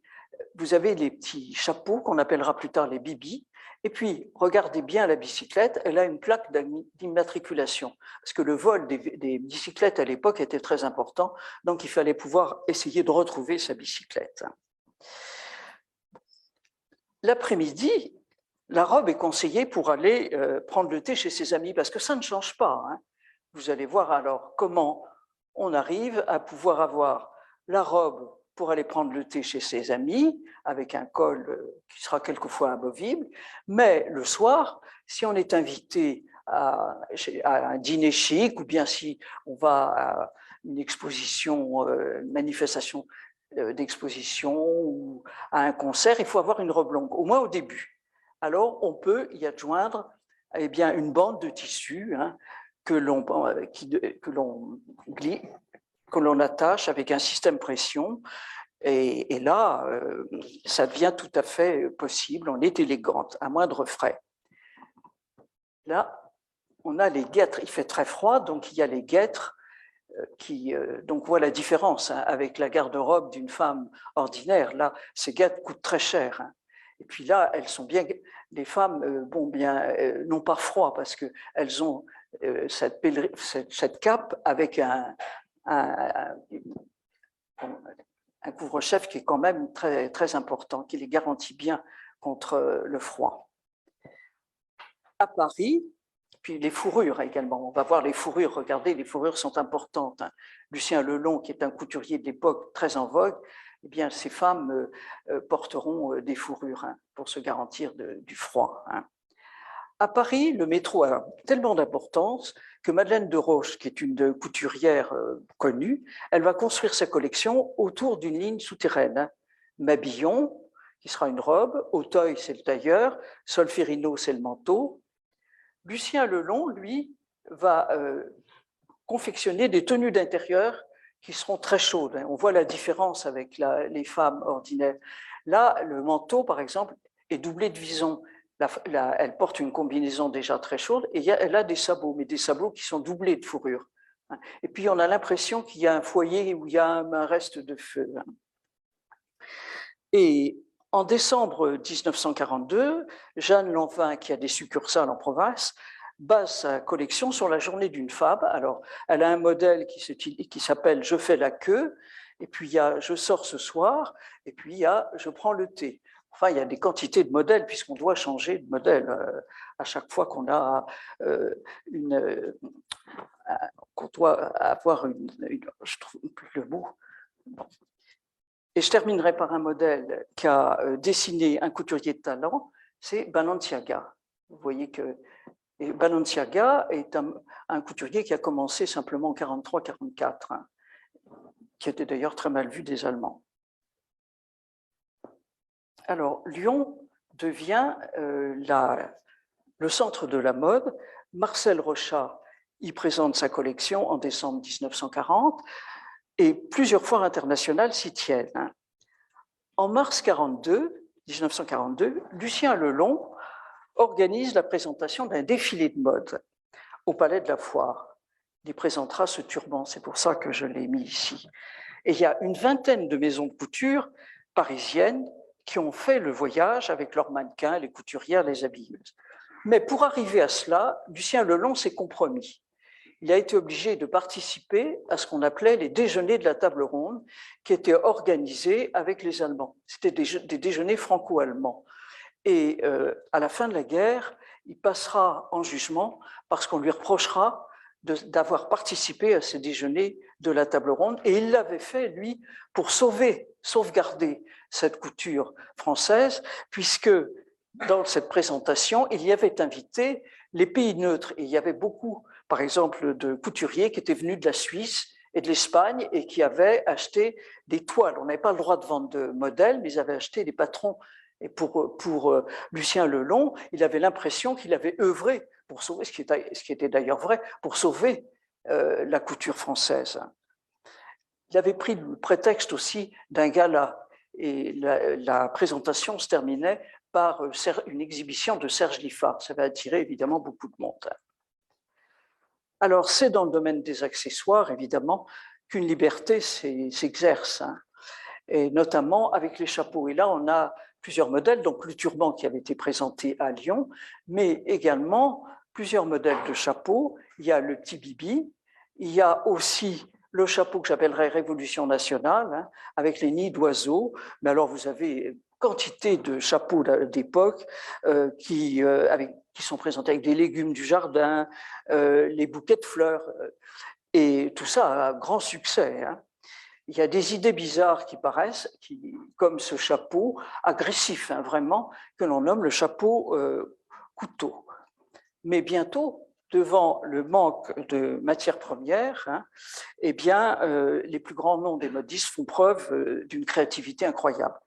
Vous avez les petits chapeaux qu'on appellera plus tard les bibis. Et puis, regardez bien la bicyclette, elle a une plaque d'immatriculation. Parce que le vol des bicyclettes à l'époque était très important, donc il fallait pouvoir essayer de retrouver sa bicyclette. L'après-midi, la robe est conseillée pour aller prendre le thé chez ses amis, parce que ça ne change pas. Vous allez voir alors comment on arrive à pouvoir avoir la robe pour aller prendre le thé chez ses amis, avec un col qui sera quelquefois amovible, mais le soir, si on est invité à un dîner chic, ou bien si on va à une exposition, une manifestation d'exposition, ou à un concert, il faut avoir une robe longue, au moins au début. Alors, on peut y adjoindre bien, une bande de tissu que l'on attache avec un système pression. Et là, ça devient tout à fait possible. On est élégante, à moindre frais. Là, on a les guêtres. Il fait très froid, donc il y a les guêtres donc voit la différence avec la garde-robe d'une femme ordinaire. Là, ces guêtres coûtent très cher. Et puis là, elles sont bien. Les femmes, n'ont pas froid parce qu'elles ont cette cape avec un couvre-chef qui est quand même très, très important, qui les garantit bien contre le froid. À Paris, puis les fourrures également. On va voir les fourrures. Regardez, les fourrures sont importantes. Lucien Lelong, qui est un couturier de l'époque très en vogue, eh bien, ces femmes porteront des fourrures pour se garantir du froid. À Paris, le métro a tellement d'importance que Madeleine de Roche, qui est une couturière connue, elle va construire sa collection autour d'une ligne souterraine. Mabillon, qui sera une robe, Auteuil, c'est le tailleur, Solferino, c'est le manteau. Lucien Lelong, lui, va confectionner des tenues d'intérieur qui seront très chaudes. On voit la différence avec les femmes ordinaires. Là, le manteau, par exemple, est doublé de vison. Elle porte une combinaison déjà très chaude et elle a des sabots, mais des sabots qui sont doublés de fourrure. Et puis, on a l'impression qu'il y a un foyer où il y a un reste de feu. Et en décembre 1942, Jeanne Lanvin, qui a des succursales en province, base sa collection sur la journée d'une femme. Alors, elle a un modèle qui s'appelle « Je fais la queue », et puis il y a « Je sors ce soir », et puis il y a « Je prends le thé ». Enfin, il y a des quantités de modèles, puisqu'on doit changer de modèle à chaque fois qu'on a qu'on doit avoir je trouve plus le mot. Bon. Et je terminerai par un modèle qu'a dessiné un couturier de talent, c'est Balenciaga. Vous voyez que Balenciaga est un couturier qui a commencé simplement en 43-44, hein, qui était d'ailleurs très mal vu des Allemands. Alors, Lyon devient le centre de la mode. Marcel Rochat y présente sa collection en décembre 1940 et plusieurs foires internationales s'y tiennent. En mars 1942, Lucien Lelong organise la présentation d'un défilé de mode au Palais de la Foire. Il y présentera ce turban, c'est pour ça que je l'ai mis ici. Et il y a une vingtaine de maisons de couture parisiennes qui ont fait le voyage avec leurs mannequins, les couturières, les habilleuses. Mais pour arriver à cela, Lucien Lelong s'est compromis. Il a été obligé de participer à ce qu'on appelait les déjeuners de la table ronde, qui étaient organisés avec les Allemands. C'était des déjeuners franco-allemands. Et à la fin de la guerre, il passera en jugement parce qu'on lui reprochera d'avoir participé à ces déjeuners de la table ronde. Et il l'avait fait, lui, pour sauvegarder cette couture française, puisque dans cette présentation, il y avait invité les pays neutres. Et il y avait beaucoup, par exemple, de couturiers qui étaient venus de la Suisse et de l'Espagne et qui avaient acheté des toiles. On n'avait pas le droit de vendre de modèles, mais ils avaient acheté des patrons. Et pour Lucien Lelong, il avait l'impression qu'il avait œuvré pour sauver, ce qui était d'ailleurs vrai, pour sauver la couture française. Il avait pris le prétexte aussi d'un gala, et la présentation se terminait par une exhibition de Serge Liffard. Ça va attirer évidemment beaucoup de monde. Alors, c'est dans le domaine des accessoires, évidemment, qu'une liberté s'exerce, hein, et notamment avec les chapeaux. Et là, on a plusieurs modèles, donc le turban qui avait été présenté à Lyon, mais également plusieurs modèles de chapeaux. Il y a le petit bibi, il y a aussi le chapeau que j'appellerais Révolution nationale, hein, avec les nids d'oiseaux. Mais alors, vous avez quantité de chapeaux d'époque qui sont présentés avec des légumes du jardin, les bouquets de fleurs, et tout ça a un grand succès, hein. Il y a des idées bizarres qui paraissent, comme ce chapeau agressif, hein, vraiment, que l'on nomme le chapeau couteau. Mais bientôt, devant le manque de matières premières, hein, eh bien, les plus grands noms des modistes font preuve d'une créativité incroyable.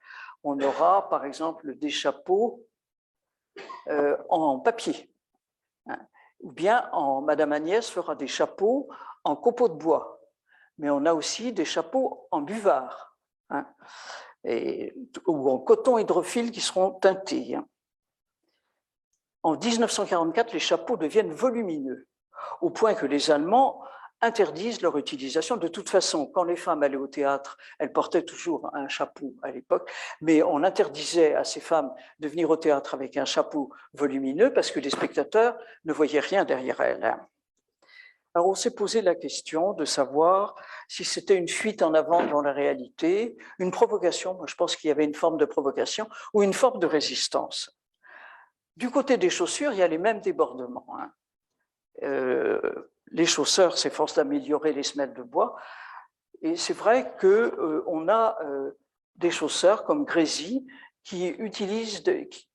On aura, par exemple, des chapeaux en papier, hein, ou bien Madame Agnès fera des chapeaux en copeaux de bois. Mais on a aussi des chapeaux en buvard, hein, ou en coton hydrophile qui seront teintés. Hein. En 1944, les chapeaux deviennent volumineux, au point que les Allemands interdisent leur utilisation. De toute façon, quand les femmes allaient au théâtre, elles portaient toujours un chapeau à l'époque, mais on interdisait à ces femmes de venir au théâtre avec un chapeau volumineux parce que les spectateurs ne voyaient rien derrière elles. Hein. Alors, on s'est posé la question de savoir si c'était une fuite en avant dans la réalité, une provocation, moi je pense qu'il y avait une forme de provocation, ou une forme de résistance. Du côté des chaussures, il y a les mêmes débordements. Hein. Les chausseurs s'efforcent d'améliorer les semelles de bois, et c'est vrai qu'on a des chausseurs comme Grésy qui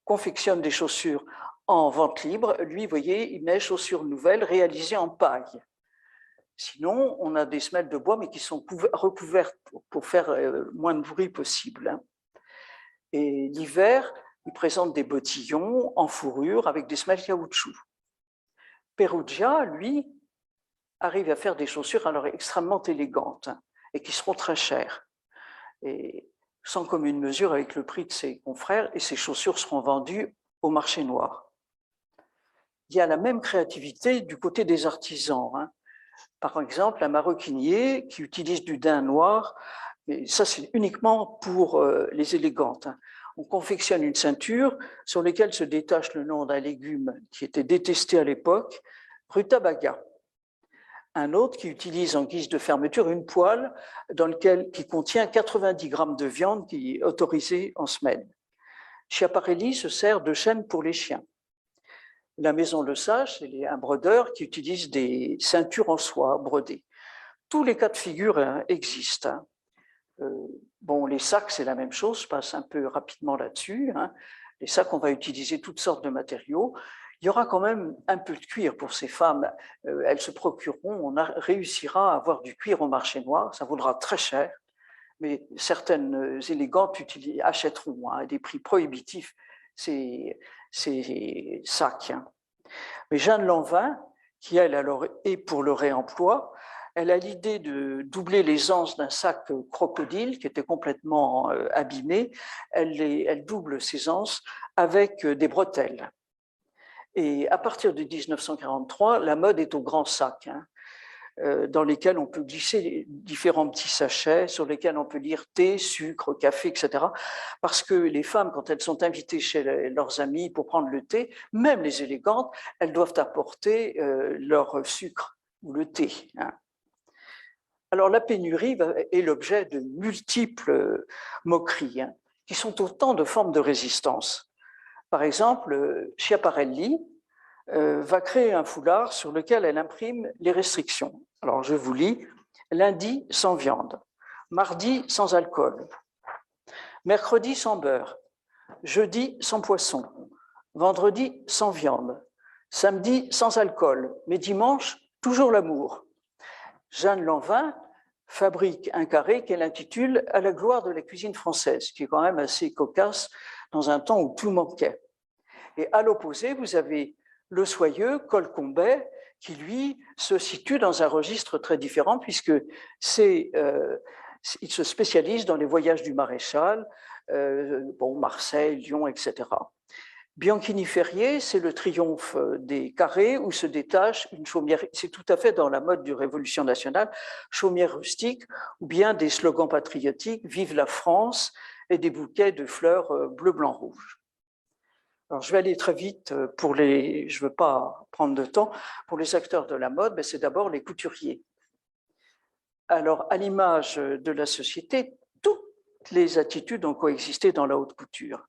confectionnent des chaussures en vente libre. Lui, vous voyez, il met chaussures nouvelles réalisées en paille. Sinon, on a des semelles de bois, mais qui sont recouvertes pour faire moins de bruit possible. Hein. Et l'hiver, il présente des bottillons en fourrure avec des semelles caoutchouc. Perugia, lui, arrive à faire des chaussures alors extrêmement élégantes, hein, et qui seront très chères. Et sans commune mesure avec le prix de ses confrères, et ces chaussures seront vendues au marché noir. Il y a la même créativité du côté des artisans. Hein. Par exemple, un maroquinier qui utilise du daim noir Mais ça, c'est uniquement pour les élégantes. On confectionne une ceinture sur laquelle se détache le nom d'un légume qui était détesté à l'époque, rutabaga. Un autre qui utilise en guise de fermeture une poêle qui contient 90 grammes de viande qui est autorisée en semaine. Schiaparelli se sert de chaînes pour les chiens. La Maison Le Sage, c'est un brodeur qui utilise des ceintures en soie brodées. Tous les cas de figure existent. Bon, les sacs, c'est la même chose, je passe un peu rapidement là-dessus. Les sacs, on va utiliser toutes sortes de matériaux. Il y aura quand même un peu de cuir pour ces femmes. Elles se procureront, on réussira à avoir du cuir au marché noir, ça vaudra très cher, mais certaines élégantes achèteront à des prix prohibitifs ces sacs. Mais Jeanne Lanvin, qui elle alors est pour le réemploi, elle a l'idée de doubler les anses d'un sac crocodile qui était complètement abîmé. Elle double ces anses avec des bretelles. Et à partir de 1943, la mode est au grand sac, dans lesquels on peut glisser différents petits sachets, sur lesquels on peut lire thé, sucre, café, etc. Parce que les femmes, quand elles sont invitées chez leurs amis pour prendre le thé, même les élégantes, elles doivent apporter leur sucre ou le thé. Alors la pénurie est l'objet de multiples moqueries, qui sont autant de formes de résistance. Par exemple, Schiaparelli va créer un foulard sur lequel elle imprime les restrictions. Alors je vous lis: lundi sans viande, mardi sans alcool, mercredi sans beurre, jeudi sans poisson, vendredi sans viande, samedi sans alcool, mais dimanche toujours l'amour. Jeanne Lanvin fabrique un carré qu'elle intitule « À la gloire de la cuisine française », qui est quand même assez cocasse dans un temps où tout manquait. Et à l'opposé, vous avez le soyeux Colcombet, qui lui se situe dans un registre très différent, puisque il se spécialise dans les voyages du maréchal, Marseille, Lyon, etc. Bianchini-Ferrier, c'est le triomphe des carrés où se détache une chaumière, c'est tout à fait dans la mode du Révolution nationale, chaumière rustique, ou bien des slogans patriotiques, Vive la France, et des bouquets de fleurs bleu, blanc, rouge. Alors, je vais aller très vite je ne veux pas prendre de temps. Pour les acteurs de la mode, c'est d'abord les couturiers. Alors, à l'image de la société, toutes les attitudes ont coexisté dans la haute couture.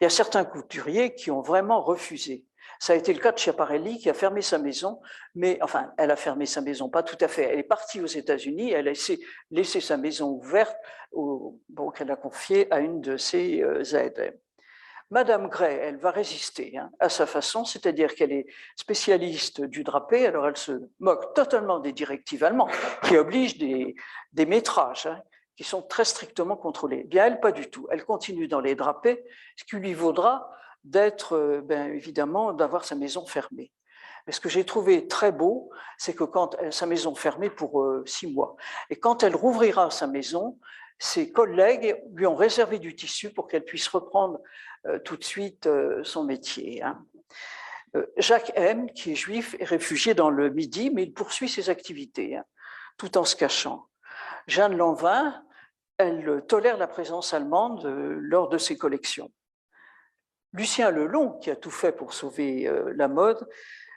Il y a certains couturiers qui ont vraiment refusé. Ça a été le cas de Schiaparelli qui a fermé sa maison, mais enfin, elle a fermé sa maison, pas tout à fait. Elle est partie aux États-Unis, elle a laissé sa maison ouverte, qu'elle a confiée à une de ses aides. Madame Gray, elle va résister à sa façon, c'est-à-dire qu'elle est spécialiste du drapé, alors elle se moque totalement des directives allemandes qui obligent des métrages qui sont très strictement contrôlés. Bien, elle, pas du tout. Elle continue dans les drapés, ce qui lui vaudra d'être, évidemment, d'avoir sa maison fermée. Mais ce que j'ai trouvé très beau, c'est que quand sa maison fermée pour 6 mois, et quand elle rouvrira sa maison, ses collègues lui ont réservé du tissu pour qu'elle puisse reprendre tout de suite son métier. Jacques M., qui est juif, est réfugié dans le Midi, mais il poursuit ses activités, tout en se cachant. Jeanne Lanvin, elle tolère la présence allemande lors de ses collections. Lucien Lelong, qui a tout fait pour sauver la mode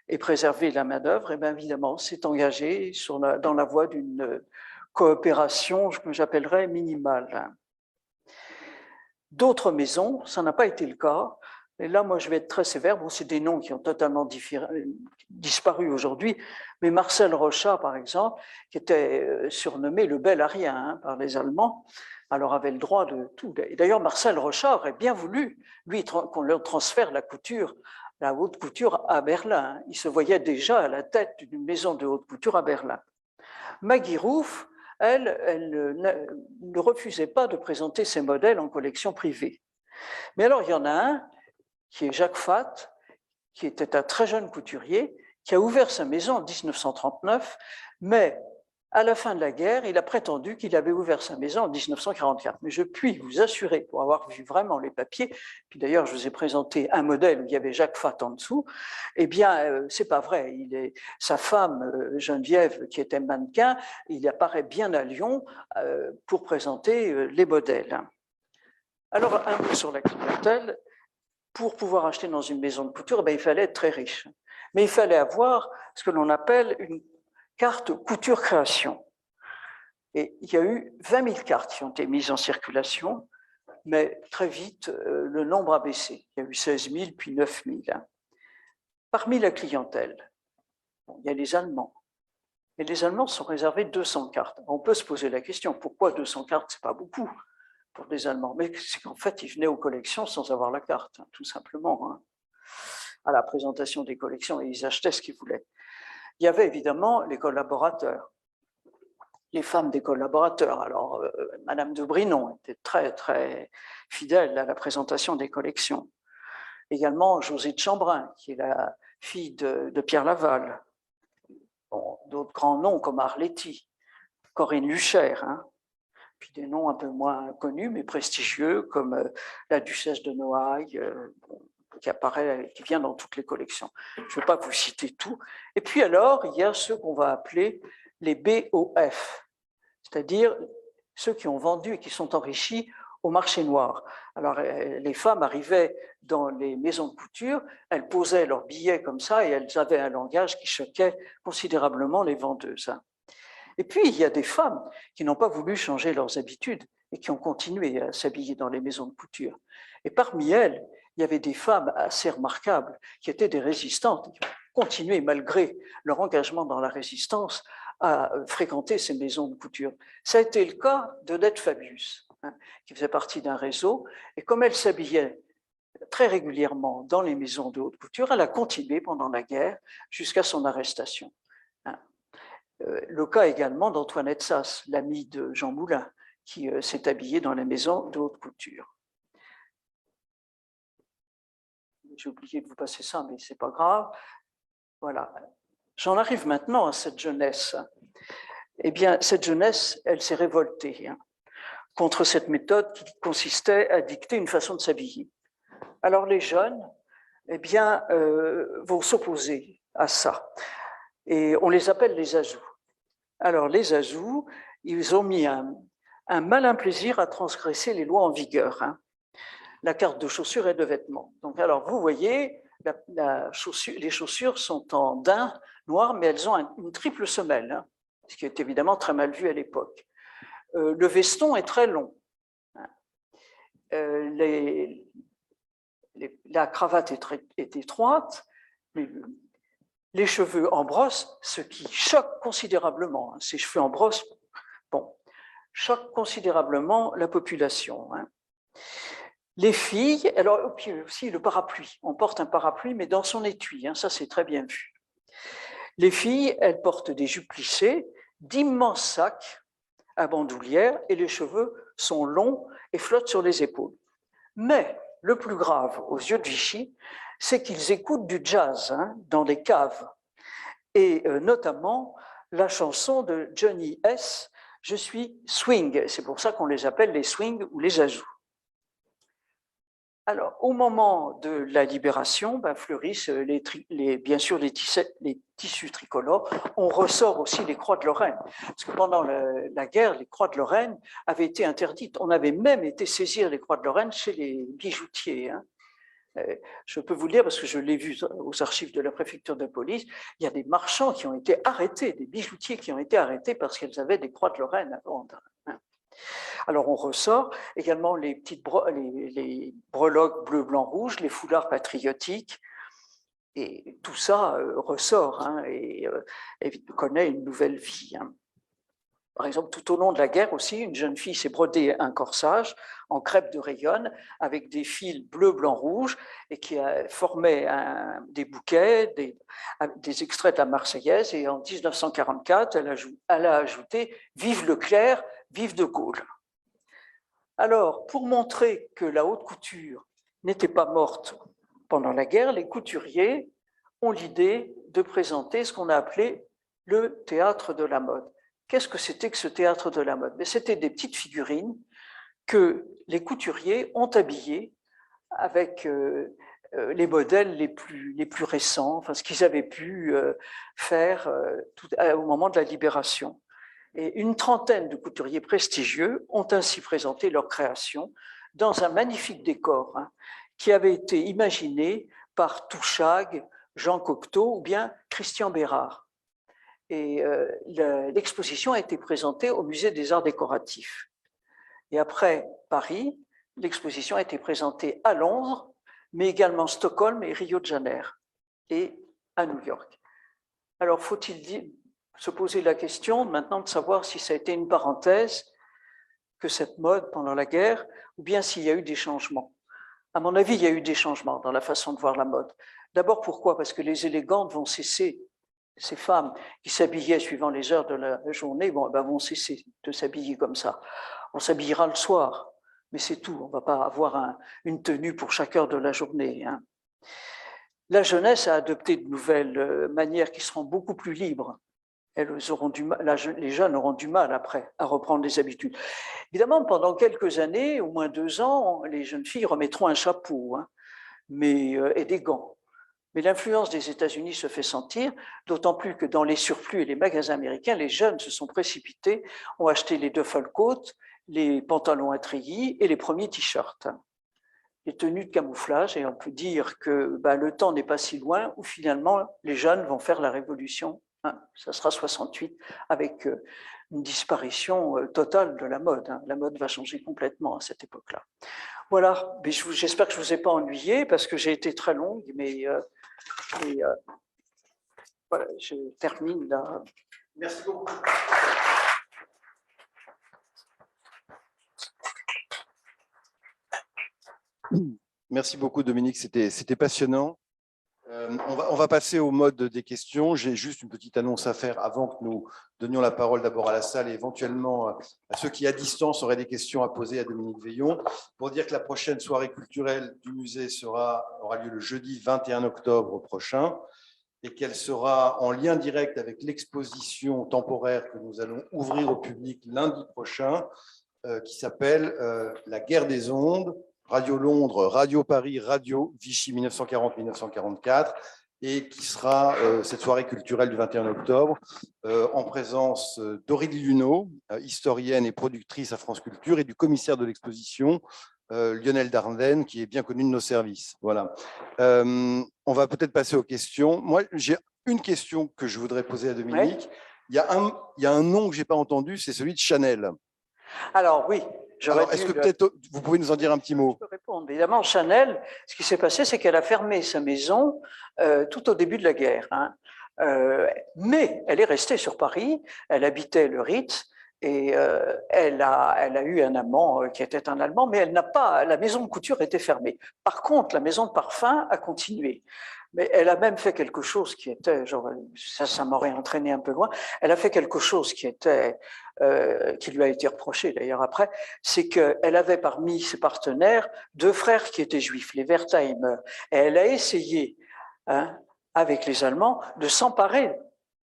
et préserver la main-d'œuvre, et bien évidemment, s'est engagé dans la voie d'une coopération que j'appellerais minimale. D'autres maisons, ça n'a pas été le cas. Et là, moi, je vais être très sévère. Bon, c'est des noms qui ont totalement disparu aujourd'hui, mais Marcel Rochat, par exemple, qui était surnommé le bel arien par les Allemands, alors avait le droit de tout. Et d'ailleurs, Marcel Rochat aurait bien voulu, lui, qu'on leur transfère la couture, la haute couture à Berlin. Il se voyait déjà à la tête d'une maison de haute couture à Berlin. Maggie Rouff, elle ne refusait pas de présenter ses modèles en collection privée. Mais alors, il y en a un qui est Jacques Fath, qui était un très jeune couturier, qui a ouvert sa maison en 1939, mais À la fin de la guerre, il a prétendu qu'il avait ouvert sa maison en 1944. Mais je puis vous assurer, pour avoir vu vraiment les papiers, puis d'ailleurs je vous ai présenté un modèle où il y avait Jacques Fath en dessous, eh bien c'est pas vrai. Sa femme Geneviève, qui était mannequin, il apparaît bien à Lyon pour présenter les modèles. Alors un mot sur la clientèle. Pour pouvoir acheter dans une maison de couture, il fallait être très riche. Mais il fallait avoir ce que l'on appelle une carte couture-création. Et il y a eu 20 000 cartes qui ont été mises en circulation, mais très vite, le nombre a baissé. Il y a eu 16 000, puis 9 000. Parmi la clientèle, il y a les Allemands. Et les Allemands sont réservés 200 cartes. On peut se poser la question, pourquoi 200 cartes, ce n'est pas beaucoup pour des Allemands? Mais c'est qu'en fait, ils venaient aux collections sans avoir la carte, tout simplement, à la présentation des collections, et ils achetaient ce qu'ils voulaient. Il y avait évidemment les collaborateurs, les femmes des collaborateurs. Alors, Madame de Brinon était très, très fidèle à la présentation des collections. Également, José de Chambrin, qui est la fille de Pierre Laval. Bon, d'autres grands noms comme Arletty, Corinne Lucher, puis des noms un peu moins connus, mais prestigieux, comme la duchesse de Noailles, qui vient dans toutes les collections. Je ne vais pas vous citer tout. Et puis alors, il y a ceux qu'on va appeler les BOF, c'est-à-dire ceux qui ont vendu et qui sont enrichis au marché noir. Alors, les femmes arrivaient dans les maisons de couture, elles posaient leurs billets comme ça et elles avaient un langage qui choquait considérablement les vendeuses. Et puis, il y a des femmes qui n'ont pas voulu changer leurs habitudes et qui ont continué à s'habiller dans les maisons de couture. Et parmi elles, il y avait des femmes assez remarquables qui étaient des résistantes, qui ont continué, malgré leur engagement dans la résistance, à fréquenter ces maisons de couture. Ça a été le cas de Ned Fabius, qui faisait partie d'un réseau, et comme elle s'habillait très régulièrement dans les maisons de haute couture, elle a continué pendant la guerre jusqu'à son arrestation. Le cas également d'Antoinette Sass, l'amie de Jean Moulin, qui s'est habillée dans les maisons de haute couture. J'ai oublié de vous passer ça, mais ce n'est pas grave. Voilà. J'en arrive maintenant à cette jeunesse. Eh bien, cette jeunesse, elle s'est révoltée contre cette méthode qui consistait à dicter une façon de s'habiller. Alors, les jeunes, eh bien, vont s'opposer à ça. Et on les appelle les azous. Alors, les azous, ils ont mis un malin plaisir à transgresser les lois en vigueur. La carte de chaussures et de vêtements. Donc, alors, vous voyez, les chaussures sont en daim noir, mais elles ont une triple semelle, ce qui est évidemment très mal vu à l'époque. Le veston est très long. La cravate est étroite, mais les cheveux en brosse, ce qui choque considérablement. Ces cheveux en brosse, choquent considérablement la population. Les filles, alors puis aussi le parapluie. On porte un parapluie, mais dans son étui. Ça, c'est très bien vu. Les filles, elles portent des jupes plissées, d'immenses sacs à bandoulière, et les cheveux sont longs et flottent sur les épaules. Mais le plus grave aux yeux de Vichy, c'est qu'ils écoutent du jazz dans les caves, et notamment la chanson de Johnny S, « Je suis swing ». C'est pour ça qu'on les appelle les swing ou les azous. Alors, au moment de la libération, fleurissent bien sûr les tissus tricolores. On ressort aussi les croix de Lorraine, parce que pendant la guerre, les croix de Lorraine avaient été interdites. On avait même été saisir les croix de Lorraine chez les bijoutiers. Je peux vous le dire, parce que je l'ai vu aux archives de la préfecture de police, il y a des marchands qui ont été arrêtés, des bijoutiers qui ont été arrêtés parce qu'ils avaient des croix de Lorraine à vendre. Alors, on ressort également les breloques bleu, blanc, rouge, les foulards patriotiques, et tout ça ressort et connaît une nouvelle vie. Par exemple, tout au long de la guerre aussi, une jeune fille s'est brodé un corsage en crêpe de rayonne avec des fils bleu, blanc, rouge et qui formait des bouquets, des extraits de la Marseillaise. Et en 1944, elle a ajouté « Vive Leclerc, vive de Gaulle ». Alors, pour montrer que la haute couture n'était pas morte pendant la guerre, les couturiers ont l'idée de présenter ce qu'on a appelé le théâtre de la mode. qu'est-ce que c'était que ce théâtre de la mode? C'était des petites figurines que les couturiers ont habillées avec les modèles les plus récents, enfin, ce qu'ils avaient pu faire au moment de la Libération. Et une trentaine de couturiers prestigieux ont ainsi présenté leur création dans un magnifique décor qui avait été imaginé par Touchag, Jean Cocteau ou bien Christian Bérard. Et l'exposition a été présentée au Musée des Arts Décoratifs. Et après Paris, l'exposition a été présentée à Londres, mais également Stockholm et Rio de Janeiro, et à New York. Alors, faut-il se poser la question maintenant de savoir si ça a été une parenthèse que cette mode pendant la guerre, ou bien s'il y a eu des changements? À mon avis, il y a eu des changements dans la façon de voir la mode. D'abord, pourquoi? Parce que les élégantes vont cesser, ces femmes qui s'habillaient suivant les heures de la journée vont cesser de s'habiller comme ça. On s'habillera le soir, mais c'est tout. On ne va pas avoir une tenue pour chaque heure de la journée. La jeunesse a adopté de nouvelles manières qui seront beaucoup plus libres. Les jeunes auront du mal après à reprendre les habitudes. Évidemment, pendant quelques années, au moins 2 ans, les jeunes filles remettront un chapeau et des gants. Mais l'influence des États-Unis se fait sentir, d'autant plus que dans les surplus et les magasins américains, les jeunes se sont précipités, ont acheté les duffel coats, les pantalons à treillis et les premiers t-shirts. Les tenues de camouflage, et on peut dire que le temps n'est pas si loin où finalement les jeunes vont faire la révolution. Ça sera 68 avec une disparition totale de la mode. La mode va changer complètement à cette époque-là. Voilà, j'espère que je ne vous ai pas ennuyé parce que j'ai été très longue, mais voilà, je termine là. Merci beaucoup. Merci beaucoup, Dominique, c'était passionnant. On va passer au mode des questions. J'ai juste une petite annonce à faire avant que nous donnions la parole d'abord à la salle et éventuellement à ceux qui, à distance, auraient des questions à poser à Dominique Veillon. Pour dire que la prochaine soirée culturelle du musée aura lieu le jeudi 21 octobre prochain et qu'elle sera en lien direct avec l'exposition temporaire que nous allons ouvrir au public lundi prochain, qui s'appelle « La guerre des ondes ». Radio Londres, Radio Paris, Radio Vichy 1940-1944, et qui sera cette soirée culturelle du 21 octobre, en présence d'Aurélie Luneau, historienne et productrice à France Culture, et du commissaire de l'exposition, Lionel Dardenne, qui est bien connu de nos services. Voilà. On va peut-être passer aux questions. Moi, j'ai une question que je voudrais poser à Dominique. Ouais. Il y a un nom que je n'ai pas entendu, c'est celui de Chanel. Alors oui. Alors, est-ce que peut-être vous pouvez nous en dire un petit mot? Je peux répondre. Évidemment, Chanel, ce qui s'est passé, c'est qu'elle a fermé sa maison tout au début de la guerre. Mais elle est restée sur Paris, elle habitait le Ritz, et elle a eu un amant qui était un Allemand, mais la maison de couture était fermée. Par contre, la maison de parfum a continué. Mais elle a même fait quelque chose qui était, ça m'aurait entraîné un peu loin, elle a fait quelque chose qui lui a été reproché d'ailleurs après, c'est qu'elle avait parmi ses partenaires 2 frères qui étaient juifs, les Wertheimer, et elle a essayé, avec les Allemands, de s'emparer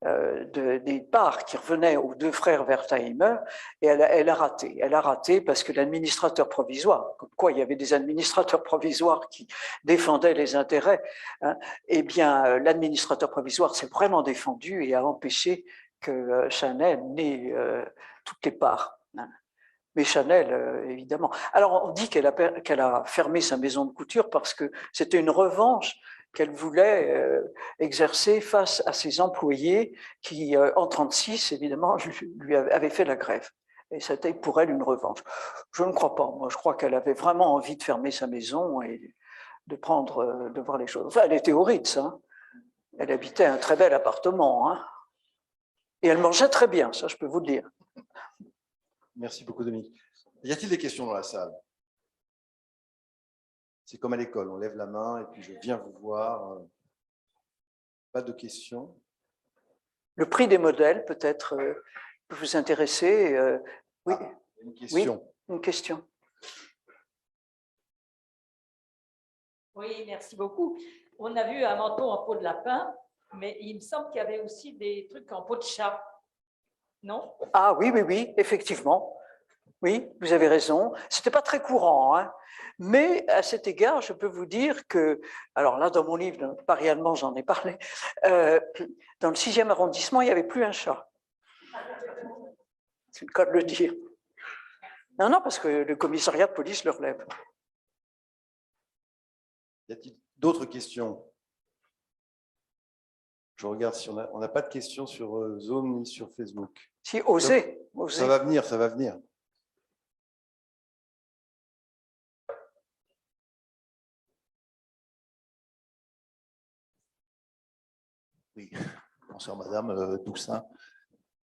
des parts qui revenaient aux 2 frères Wertheimer, et elle a raté. Elle a raté parce que l'administrateur provisoire, comme quoi il y avait des administrateurs provisoires qui défendaient les intérêts, eh bien l'administrateur provisoire s'est vraiment défendu et a empêché que Chanel n'ait toutes les parts. Mais Chanel, évidemment. Alors on dit qu'elle a fermé sa maison de couture parce que c'était une revanche qu'elle voulait exercer face à ses employés qui, en 1936, évidemment, lui avaient fait la grève. Et c'était pour elle une revanche. Je ne crois pas. Moi, je crois qu'elle avait vraiment envie de fermer sa maison et de voir les choses. Enfin, elle était au Ritz. Elle habitait un très bel appartement. Et elle mangeait très bien, ça, je peux vous le dire. Merci beaucoup, Dominique. Y a-t-il des questions dans la salle? C'est comme à l'école, on lève la main et puis je viens vous voir. Pas de questions? Le prix des modèles, peut-être, peut vous intéresser. Oui. Une question. Oui, une question. Oui, merci beaucoup. On a vu un manteau en peau de lapin, mais il me semble qu'il y avait aussi des trucs en peau de chat. Non? Ah oui, oui, oui, effectivement. Oui, vous avez raison. C'était pas très courant, hein. Mais à cet égard, je peux vous dire que, alors là, dans mon livre, dans Paris allemand, j'en ai parlé, dans le 6e arrondissement, il n'y avait plus un chat. C'est le cas de le dire. Non, non, parce que le commissariat de police le relève. Y a-t-il d'autres questions? Je regarde si on n'a pas de questions sur Zoom ni sur Facebook. Si, osez, Ça osez. va venir, ça va venir. Oui, bonsoir Madame Toussaint.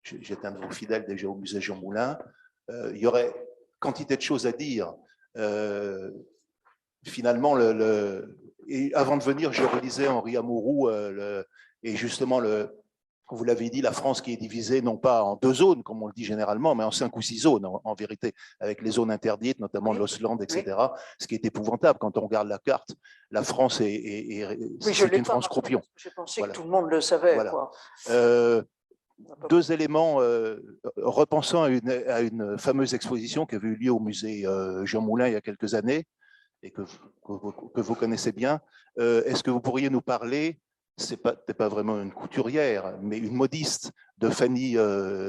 J'étais un de vos fidèles déjà au musée Jean Moulin. Il y aurait quantité de choses à dire. Finalement, et avant de venir, je relisais Henri Amouroux et justement, vous l'avez dit, la France qui est divisée non pas en 2 zones, comme on le dit généralement, mais en 5 ou 6 zones, en vérité, avec les zones interdites, notamment Oui. l'Osland, etc. Oui. Ce qui est épouvantable quand on regarde la carte. La France Oui, c'est une France croupion. J'ai pensé Voilà. que tout le monde le savait. Voilà. Quoi. 2 éléments, repensant à une fameuse exposition qui avait eu lieu au musée Jean Moulin il y a quelques années, et que vous connaissez bien. Est-ce que vous pourriez nous parler, c'est pas vraiment une couturière, mais une modiste de Fanny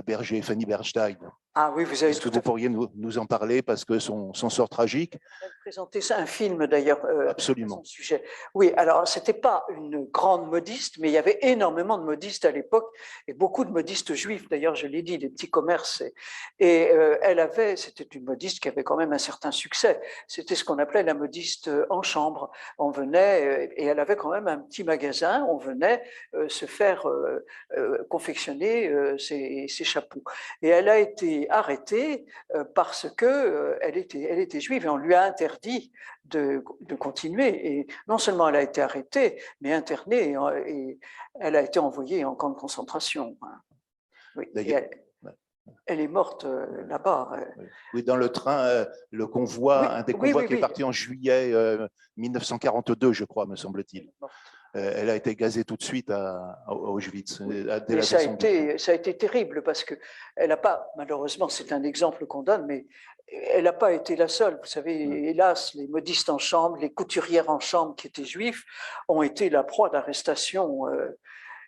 Berger, Fanny Bernstein. Ah oui, vous avez Est-ce que vous pourriez nous en parler parce que son sort tragique? Présenter ça, un film d'ailleurs Absolument. à son sujet. Oui, alors c'était pas une grande modiste, mais il y avait énormément de modistes à l'époque et beaucoup de modistes juifs. D'ailleurs, je l'ai dit, des petits commerces. Et c'était une modiste qui avait quand même un certain succès. C'était ce qu'on appelait la modiste en chambre. On venait et elle avait quand même un petit magasin. On venait se faire confectionner ses chapeaux. Et elle a été arrêtée parce que elle était juive et on lui a interdit de continuer. Et non seulement elle a été arrêtée, mais internée et elle a été envoyée en camp de concentration. Oui, elle est morte là-bas. Oui, dans le train, le convoi, oui, un des convois oui, qui est parti en juillet 1942, je crois, me semble-t-il. Elle a été gazée tout de suite à Auschwitz. Et ça a été terrible parce que elle n'a pas, malheureusement, c'est un exemple qu'on donne, mais elle n'a pas été la seule. Vous savez, hélas, les modistes en chambre, les couturières en chambre qui étaient juifs ont été la proie d'arrestations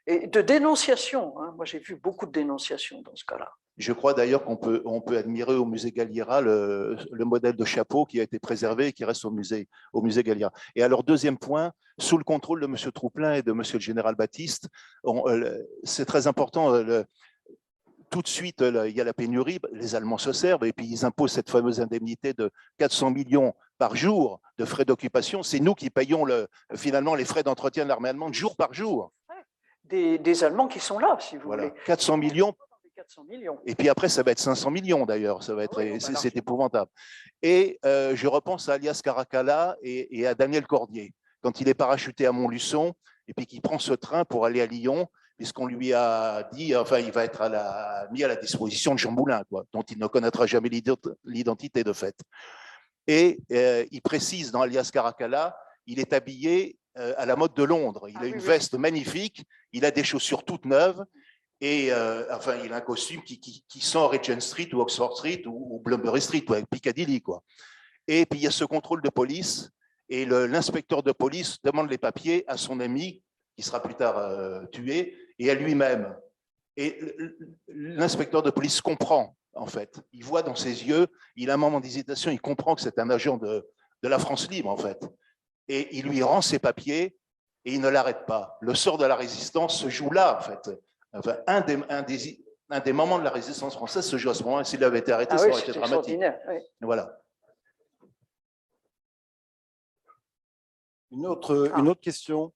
et de dénonciations. Hein. Moi, j'ai vu beaucoup de dénonciations dans ce cas-là. Je crois d'ailleurs qu'on peut admirer au musée Galliera le modèle de chapeau qui a été préservé et qui reste au musée Galliera. Et alors, deuxième point, sous le contrôle de M. Trouplin et de M. le général Baptiste, c'est très important. Tout de suite, il y a la pénurie, les Allemands se servent et puis ils imposent cette fameuse indemnité de 400 millions par jour de frais d'occupation. C'est nous qui payons finalement les frais d'entretien de l'armée allemande jour par jour. Des Allemands qui sont là, si vous voulez. 400 millions. 400 millions. Et puis après, ça va être 500 millions d'ailleurs. Ça va être, c'est épouvantable. Et je repense à Alias Caracalla et à Daniel Cordier quand il est parachuté à Montluçon et puis qu'il prend ce train pour aller à Lyon. Puisqu'on lui a dit, enfin, il va être mis à la disposition de Jean Moulin, quoi, dont il ne connaîtra jamais l'identité de fait. Et il précise dans Alias Caracalla, il est habillé à la mode de Londres. Il a une veste magnifique, il a des chaussures toutes neuves, et enfin, il a un costume qui sent Regent Street ou Oxford Street ou Bloomsbury Street, ou Piccadilly, quoi. Et puis il y a ce contrôle de police, et l'inspecteur de police demande les papiers à son ami, qui sera plus tard tué, et à lui-même. Et l'inspecteur de police comprend, en fait. Il voit dans ses yeux, il a un moment d'hésitation, il comprend que c'est un agent de la France libre, en fait. Et il lui rend ses papiers et il ne l'arrête pas. Le sort de la résistance se joue là, en fait. Enfin, un des moments de la résistance française se joue à ce moment-là. S'il avait été arrêté, ça aurait été dramatique. Oui. Voilà. Une autre question?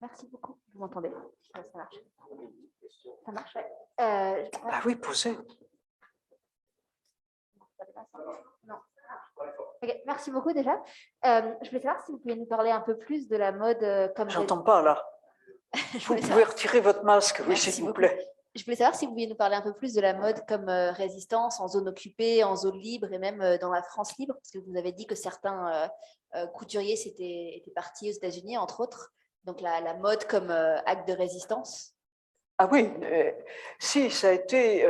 Merci beaucoup. Vous m'entendez? Ça marche. Ça marche, ouais. Ah oui, posez. Non. Okay, merci beaucoup déjà. Je voulais savoir si vous pouviez nous parler un peu plus de la mode comme... J'entends pas là. Vous pouvez retirer votre masque, oui, s'il vous plaît. Je voulais savoir si vous pouviez nous parler un peu plus de la mode comme résistance en zone occupée, en zone libre et même dans la France libre, parce que vous avez dit que certains couturiers étaient partis aux États-Unis, entre autres. Donc la mode comme acte de résistance. Ah oui, si, ça a été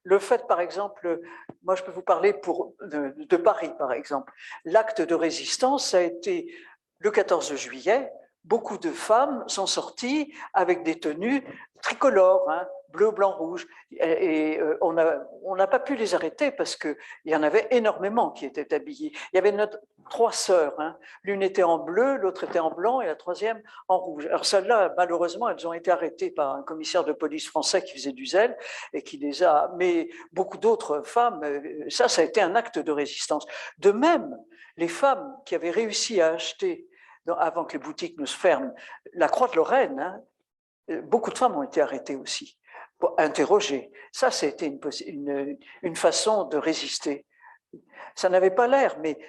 le fait, par exemple, moi je peux vous parler de Paris, par exemple. L'acte de résistance, ça a été le 14 juillet, beaucoup de femmes sont sorties avec des tenues tricolores, hein, bleu, blanc, rouge. Et on n'a pas pu les arrêter parce qu'il y en avait énormément qui étaient habillées. Il y avait trois sœurs, hein. L'une était en bleu, l'autre était en blanc et la troisième en rouge. Alors celles-là, malheureusement, elles ont été arrêtées par un commissaire de police français qui faisait du zèle et qui les a... Mais beaucoup d'autres femmes, ça a été un acte de résistance. De même, les femmes qui avaient réussi à acheter, avant que les boutiques ne se ferment, la Croix de Lorraine, hein, beaucoup de femmes ont été arrêtées aussi, pour interroger. Ça a été une façon de résister. Ça n'avait pas l'air, mais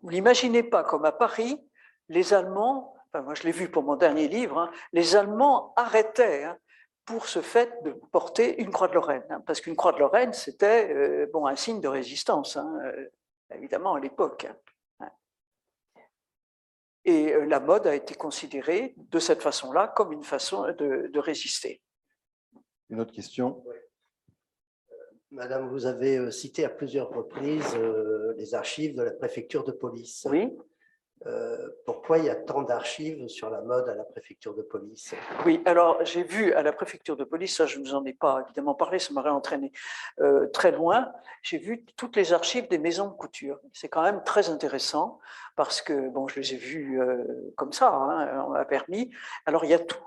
vous n'imaginez pas comme à Paris, les Allemands, enfin moi je l'ai vu pour mon dernier livre, hein, les Allemands arrêtaient hein, pour ce fait de porter une croix de Lorraine, hein, parce qu'une croix de Lorraine, c'était bon, un signe de résistance, hein, évidemment à l'époque. Hein. Et la mode a été considérée de cette façon-là comme une façon de résister. Une autre question? Madame, vous avez cité à plusieurs reprises les archives de la préfecture de police. Oui. Pourquoi il y a tant d'archives sur la mode à la préfecture de police? Oui, alors j'ai vu à la préfecture de police, ça je ne vous en ai pas évidemment parlé, ça m'aurait entraîné très loin, j'ai vu toutes les archives des maisons de couture. C'est quand même très intéressant parce que, bon, je les ai vues comme ça, hein, on m'a permis. Alors il y a tout,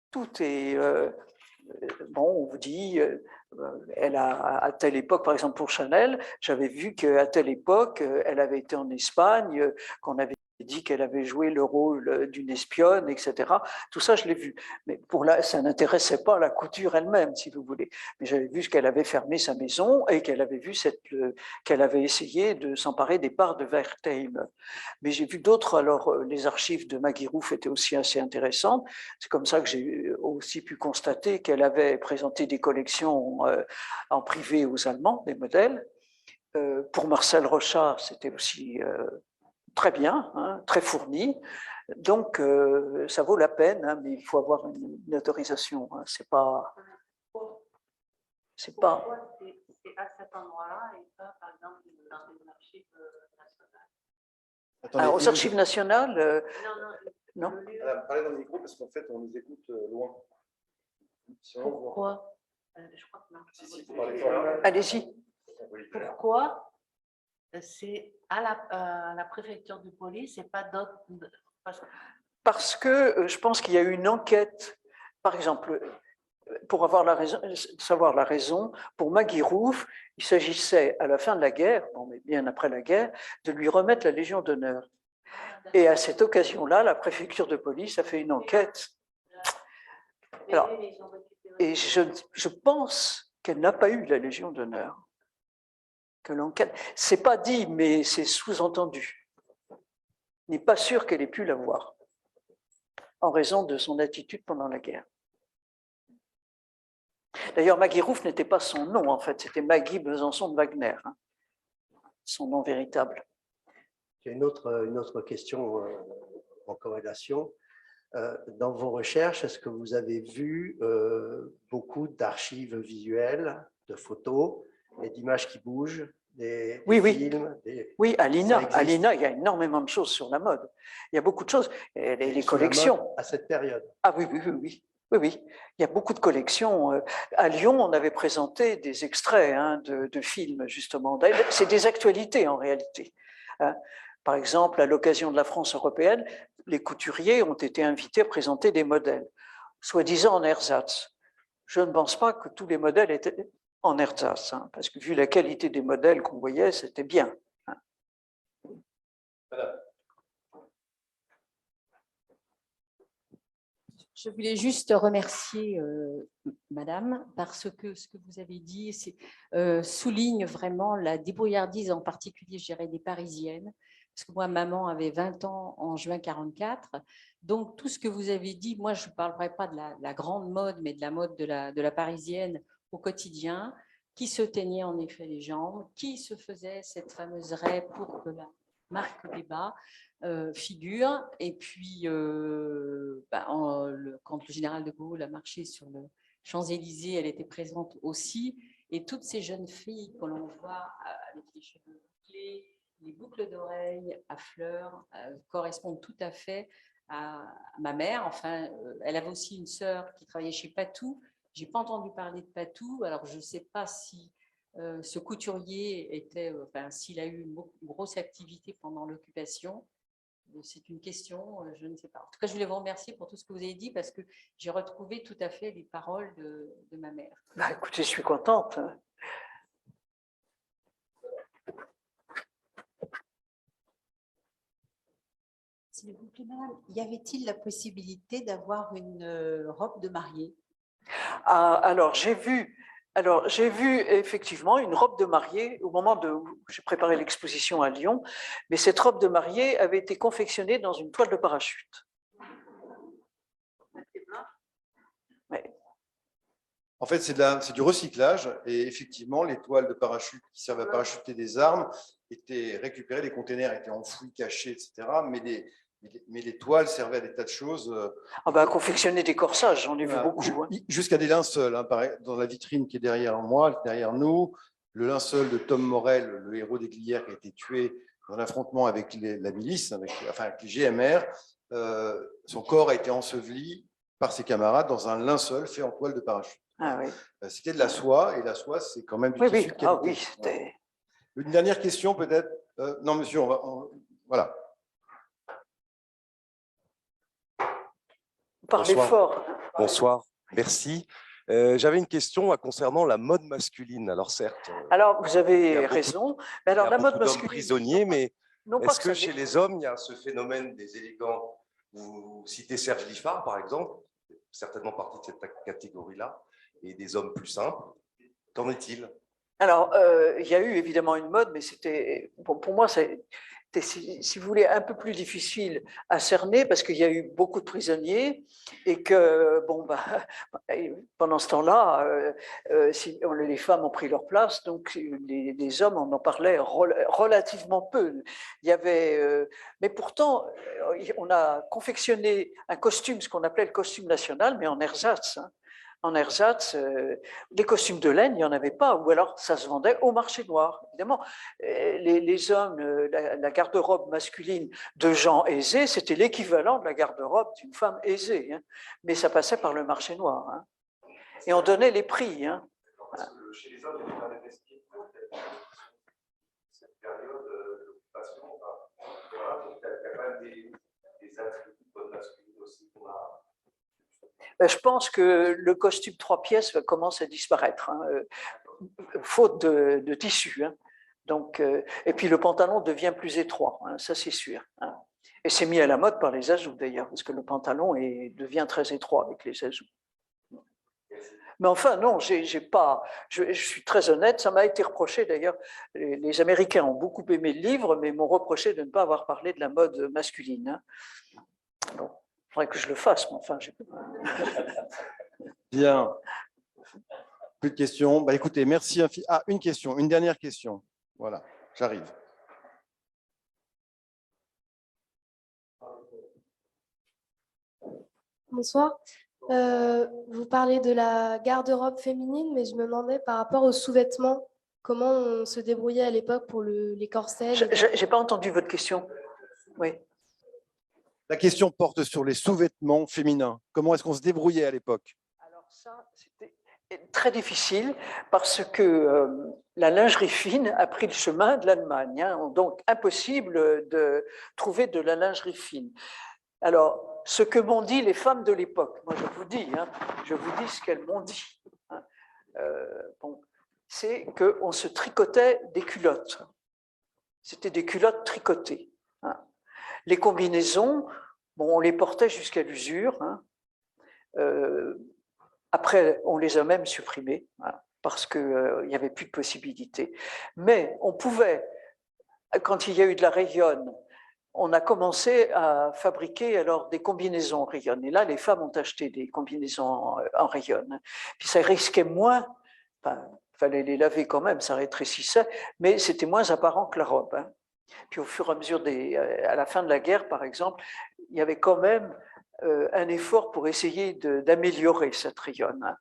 tout est... bon, on vous dit, elle a à telle époque, par exemple pour Chanel, j'avais vu qu'à telle époque, elle avait été en Espagne, qu'on avait dit qu'elle avait joué le rôle d'une espionne, etc. Tout ça, je l'ai vu. Mais pour là, ça n'intéressait pas la couture elle-même, si vous voulez. Mais j'avais vu qu'elle avait fermé sa maison et qu'elle avait vu qu'elle avait essayé de s'emparer des parts de Wertheim. Mais j'ai vu d'autres. Alors, les archives de Maggie Roof étaient aussi assez intéressantes. C'est comme ça que j'ai aussi pu constater qu'elle avait présenté des collections en privé aux Allemands, des modèles. Pour Marcel Rochat, c'était aussi très bien, hein, très fourni. Donc, ça vaut la peine, hein, mais il faut avoir une autorisation. Hein, c'est pas. C'est à cet endroit-là et pas, par exemple, dans les archives nationales. Attendez, Alors, aux archives nationales, non. Parlez dans le micro parce qu'en fait, on nous écoute loin. Pourquoi? Je crois que non. Si, parlez fort. allez-y. Pourquoi c'est à la préfecture de police et pas d'autres? Parce que je pense qu'il y a eu une enquête, par exemple, pour savoir la raison, pour Maggie Roof, il s'agissait à la fin de la guerre, bon, mais bien après la guerre, de lui remettre la Légion d'honneur. Et à cette occasion-là, la préfecture de police a fait une enquête. Alors, et je pense qu'elle n'a pas eu la Légion d'honneur. Que l'enquête, c'est pas dit, mais c'est sous-entendu. Il n'est pas sûr qu'elle ait pu l'avoir, en raison de son attitude pendant la guerre. D'ailleurs, Maggie Roof n'était pas son nom, en fait, c'était Maggie Besançon de Wagner, hein, son nom véritable. J'ai une autre question en corrélation. Dans vos recherches, est-ce que vous avez vu beaucoup d'archives visuelles, de photos et d'images qui bougent, des films? Oui, à l'INA, il y a énormément de choses sur la mode. Il y a beaucoup de choses. Et les collections. À cette période. Ah oui. Il y a beaucoup de collections. À Lyon, on avait présenté des extraits hein, de films, justement. C'est des actualités, en réalité. Hein. Par exemple, à l'occasion de la France européenne, les couturiers ont été invités à présenter des modèles, soi-disant en ersatz. Je ne pense pas que tous les modèles étaient en ersatz, hein, parce que vu la qualité des modèles qu'on voyait, c'était bien. Hein. Je voulais juste remercier Madame, parce que ce que vous avez dit souligne vraiment la débrouillardise, en particulier, je dirais, des Parisiennes. Parce que moi, maman avait 20 ans en juin 44. Donc, tout ce que vous avez dit, moi, je ne parlerai pas de la grande mode, mais de la mode de la Parisienne au quotidien, qui se teignait en effet les jambes, qui se faisait cette fameuse raie pour que la marque des bas. figure. Et puis, quand le général de Gaulle a marché sur le Champs-Élysées, elle était présente aussi. Et toutes ces jeunes filles que l'on voit avec les cheveux bouclés, les boucles d'oreilles à fleurs, correspondent tout à fait à ma mère. Enfin, elle avait aussi une sœur qui travaillait chez Patou. Je n'ai pas entendu parler de Patou. Alors, je ne sais pas si ce couturier était, s'il a eu une grosse activité pendant l'occupation. C'est une question, je ne sais pas. En tout cas, je voulais vous remercier pour tout ce que vous avez dit parce que j'ai retrouvé tout à fait les paroles de ma mère. Bah, écoutez, je suis contente. S'il vous plaît, madame, y avait-il la possibilité d'avoir une robe de mariée? Ah, alors, j'ai vu effectivement une robe de mariée au moment où j'ai préparé l'exposition à Lyon, mais cette robe de mariée avait été confectionnée dans une toile de parachute. Ouais. En fait, c'est du recyclage et effectivement, les toiles de parachute qui servent à parachuter des armes étaient récupérées, les containers étaient enfouis, cachés, etc. Mais les toiles servaient à des tas de choses. Ah ben, confectionner des corsages, j'en ai vu beaucoup. Hein. Jusqu'à des linceuls. Hein, dans la vitrine qui est derrière moi, derrière nous, le linceul de Tom Morel, le héros des Glières qui a été tué dans l'affrontement avec la milice, avec les GMR, son corps a été enseveli par ses camarades dans un linceul fait en toile de parachute. Ah, oui. C'était de la soie, et la soie, c'est quand même du tissu de qualité. Ah, oui, c'était... Une dernière question, peut-être. Non, monsieur, voilà. Parlez fort. Bonsoir, merci. J'avais une question concernant la mode masculine. Alors certes. Alors vous avez raison. Mais alors la mode masculine. Prisonniers, mais est-ce que chez les hommes il y a ce phénomène des élégants? Vous citez Serge Liffard par exemple, certainement partie de cette catégorie-là, et des hommes plus simples. Qu'en est-il? Alors il y a eu évidemment une mode, mais c'était pour moi c'est si vous voulez, un peu plus difficile à cerner parce qu'il y a eu beaucoup de prisonniers et que, pendant ce temps-là, les femmes ont pris leur place, donc les hommes, on en parlait relativement peu. Il y avait, mais pourtant, on a confectionné un costume, ce qu'on appelait le costume national, mais en ersatz. Hein. En ersatz, les costumes de laine, il n'y en avait pas, ou alors ça se vendait au marché noir. Évidemment, les hommes, la garde-robe masculine de gens aisés, c'était l'équivalent de la garde-robe d'une femme aisée, hein. Mais ça passait par le marché noir. Hein. Et on donnait les prix. Hein. Parce que chez les hommes, il y avait un esprit de cette période d'occupation. Voilà, donc il y a quand même des attributs de mode masculine aussi qu'on a. Je pense que le costume 3 pièces commence à disparaître, hein, faute de tissu. Hein. Donc, et puis le pantalon devient plus étroit, hein, ça c'est sûr. Hein. Et c'est mis à la mode par les ajouts d'ailleurs, parce que le pantalon devient très étroit avec les ajouts. Mais enfin, non, je suis très honnête, ça m'a été reproché d'ailleurs. Les Américains ont beaucoup aimé le livre, mais m'ont reproché de ne pas avoir parlé de la mode masculine. Hein. Bon. Il faudrait que je le fasse, mais enfin, j'ai pas. Bien. Plus de questions. Bah, écoutez, merci. Ah, une question, une dernière question. Voilà, j'arrive. Bonsoir. Vous parlez de la garde-robe féminine, mais je me demandais par rapport aux sous-vêtements, comment on se débrouillait à l'époque pour les corsets. Je n'ai pas entendu votre question. Oui. La question porte sur les sous-vêtements féminins. Comment est-ce qu'on se débrouillait à l'époque? Alors ça, c'était très difficile parce que la lingerie fine a pris le chemin de l'Allemagne. Hein, donc, impossible de trouver de la lingerie fine. Alors, ce que m'ont dit les femmes de l'époque, moi je vous dis ce qu'elles m'ont dit. Hein, c'est qu'on se tricotait des culottes. C'était des culottes tricotées. Hein. Les combinaisons, on les portait jusqu'à l'usure. Hein. Après, on les a même supprimées hein, parce qu'il n'y avait plus de possibilités. Mais on pouvait, quand il y a eu de la rayonne, on a commencé à fabriquer alors des combinaisons en rayonne. Et là, les femmes ont acheté des combinaisons en rayonne. Puis ça risquait moins, il fallait les laver quand même, ça rétrécissait, mais c'était moins apparent que la robe. Hein. Puis au fur et à mesure à la fin de la guerre, par exemple, il y avait quand même un effort pour essayer d'améliorer cette rayonne.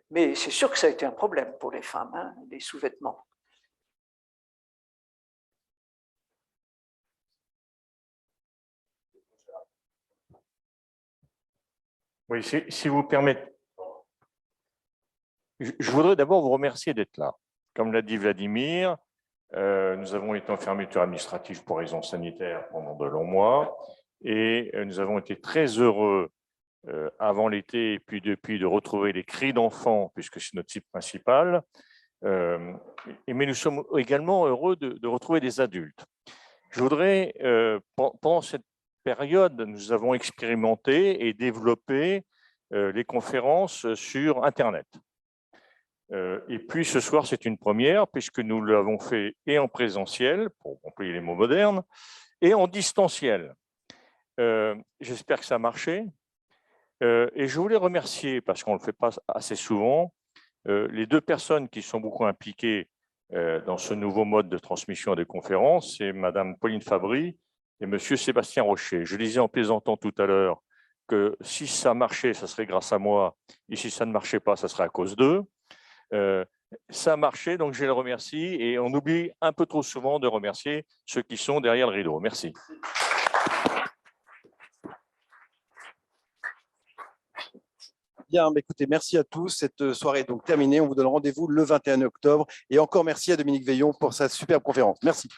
Mais c'est sûr que ça a été un problème pour les femmes, hein, les sous-vêtements. Oui, si vous permettez. Je voudrais d'abord vous remercier d'être là. Comme l'a dit Vladimir, nous avons été en fermeture administrative pour raisons sanitaires pendant de longs mois et nous avons été très heureux avant l'été et puis depuis de retrouver les cris d'enfants puisque c'est notre site principal. Mais nous sommes également heureux de retrouver des adultes. Je voudrais, pendant cette période, nous avons expérimenté et développé les conférences sur Internet. Et puis ce soir, c'est une première, puisque nous l'avons fait et en présentiel, pour employer les mots modernes, et en distanciel. J'espère que ça a marché. Et je voulais remercier, parce qu'on ne le fait pas assez souvent, les deux personnes qui sont beaucoup impliquées dans ce nouveau mode de transmission des conférences, c'est Madame Pauline Fabry et Monsieur Sébastien Rocher. Je disais en plaisantant tout à l'heure que si ça marchait, ça serait grâce à moi, et si ça ne marchait pas, ça serait à cause d'eux. Ça a marché, donc je les remercie, et on oublie un peu trop souvent de remercier ceux qui sont derrière le rideau. Merci. Bien, écoutez, merci à tous. Cette soirée est donc terminée. On vous donne rendez-vous le 21 octobre. Et encore merci à Dominique Veillon pour sa superbe conférence. Merci.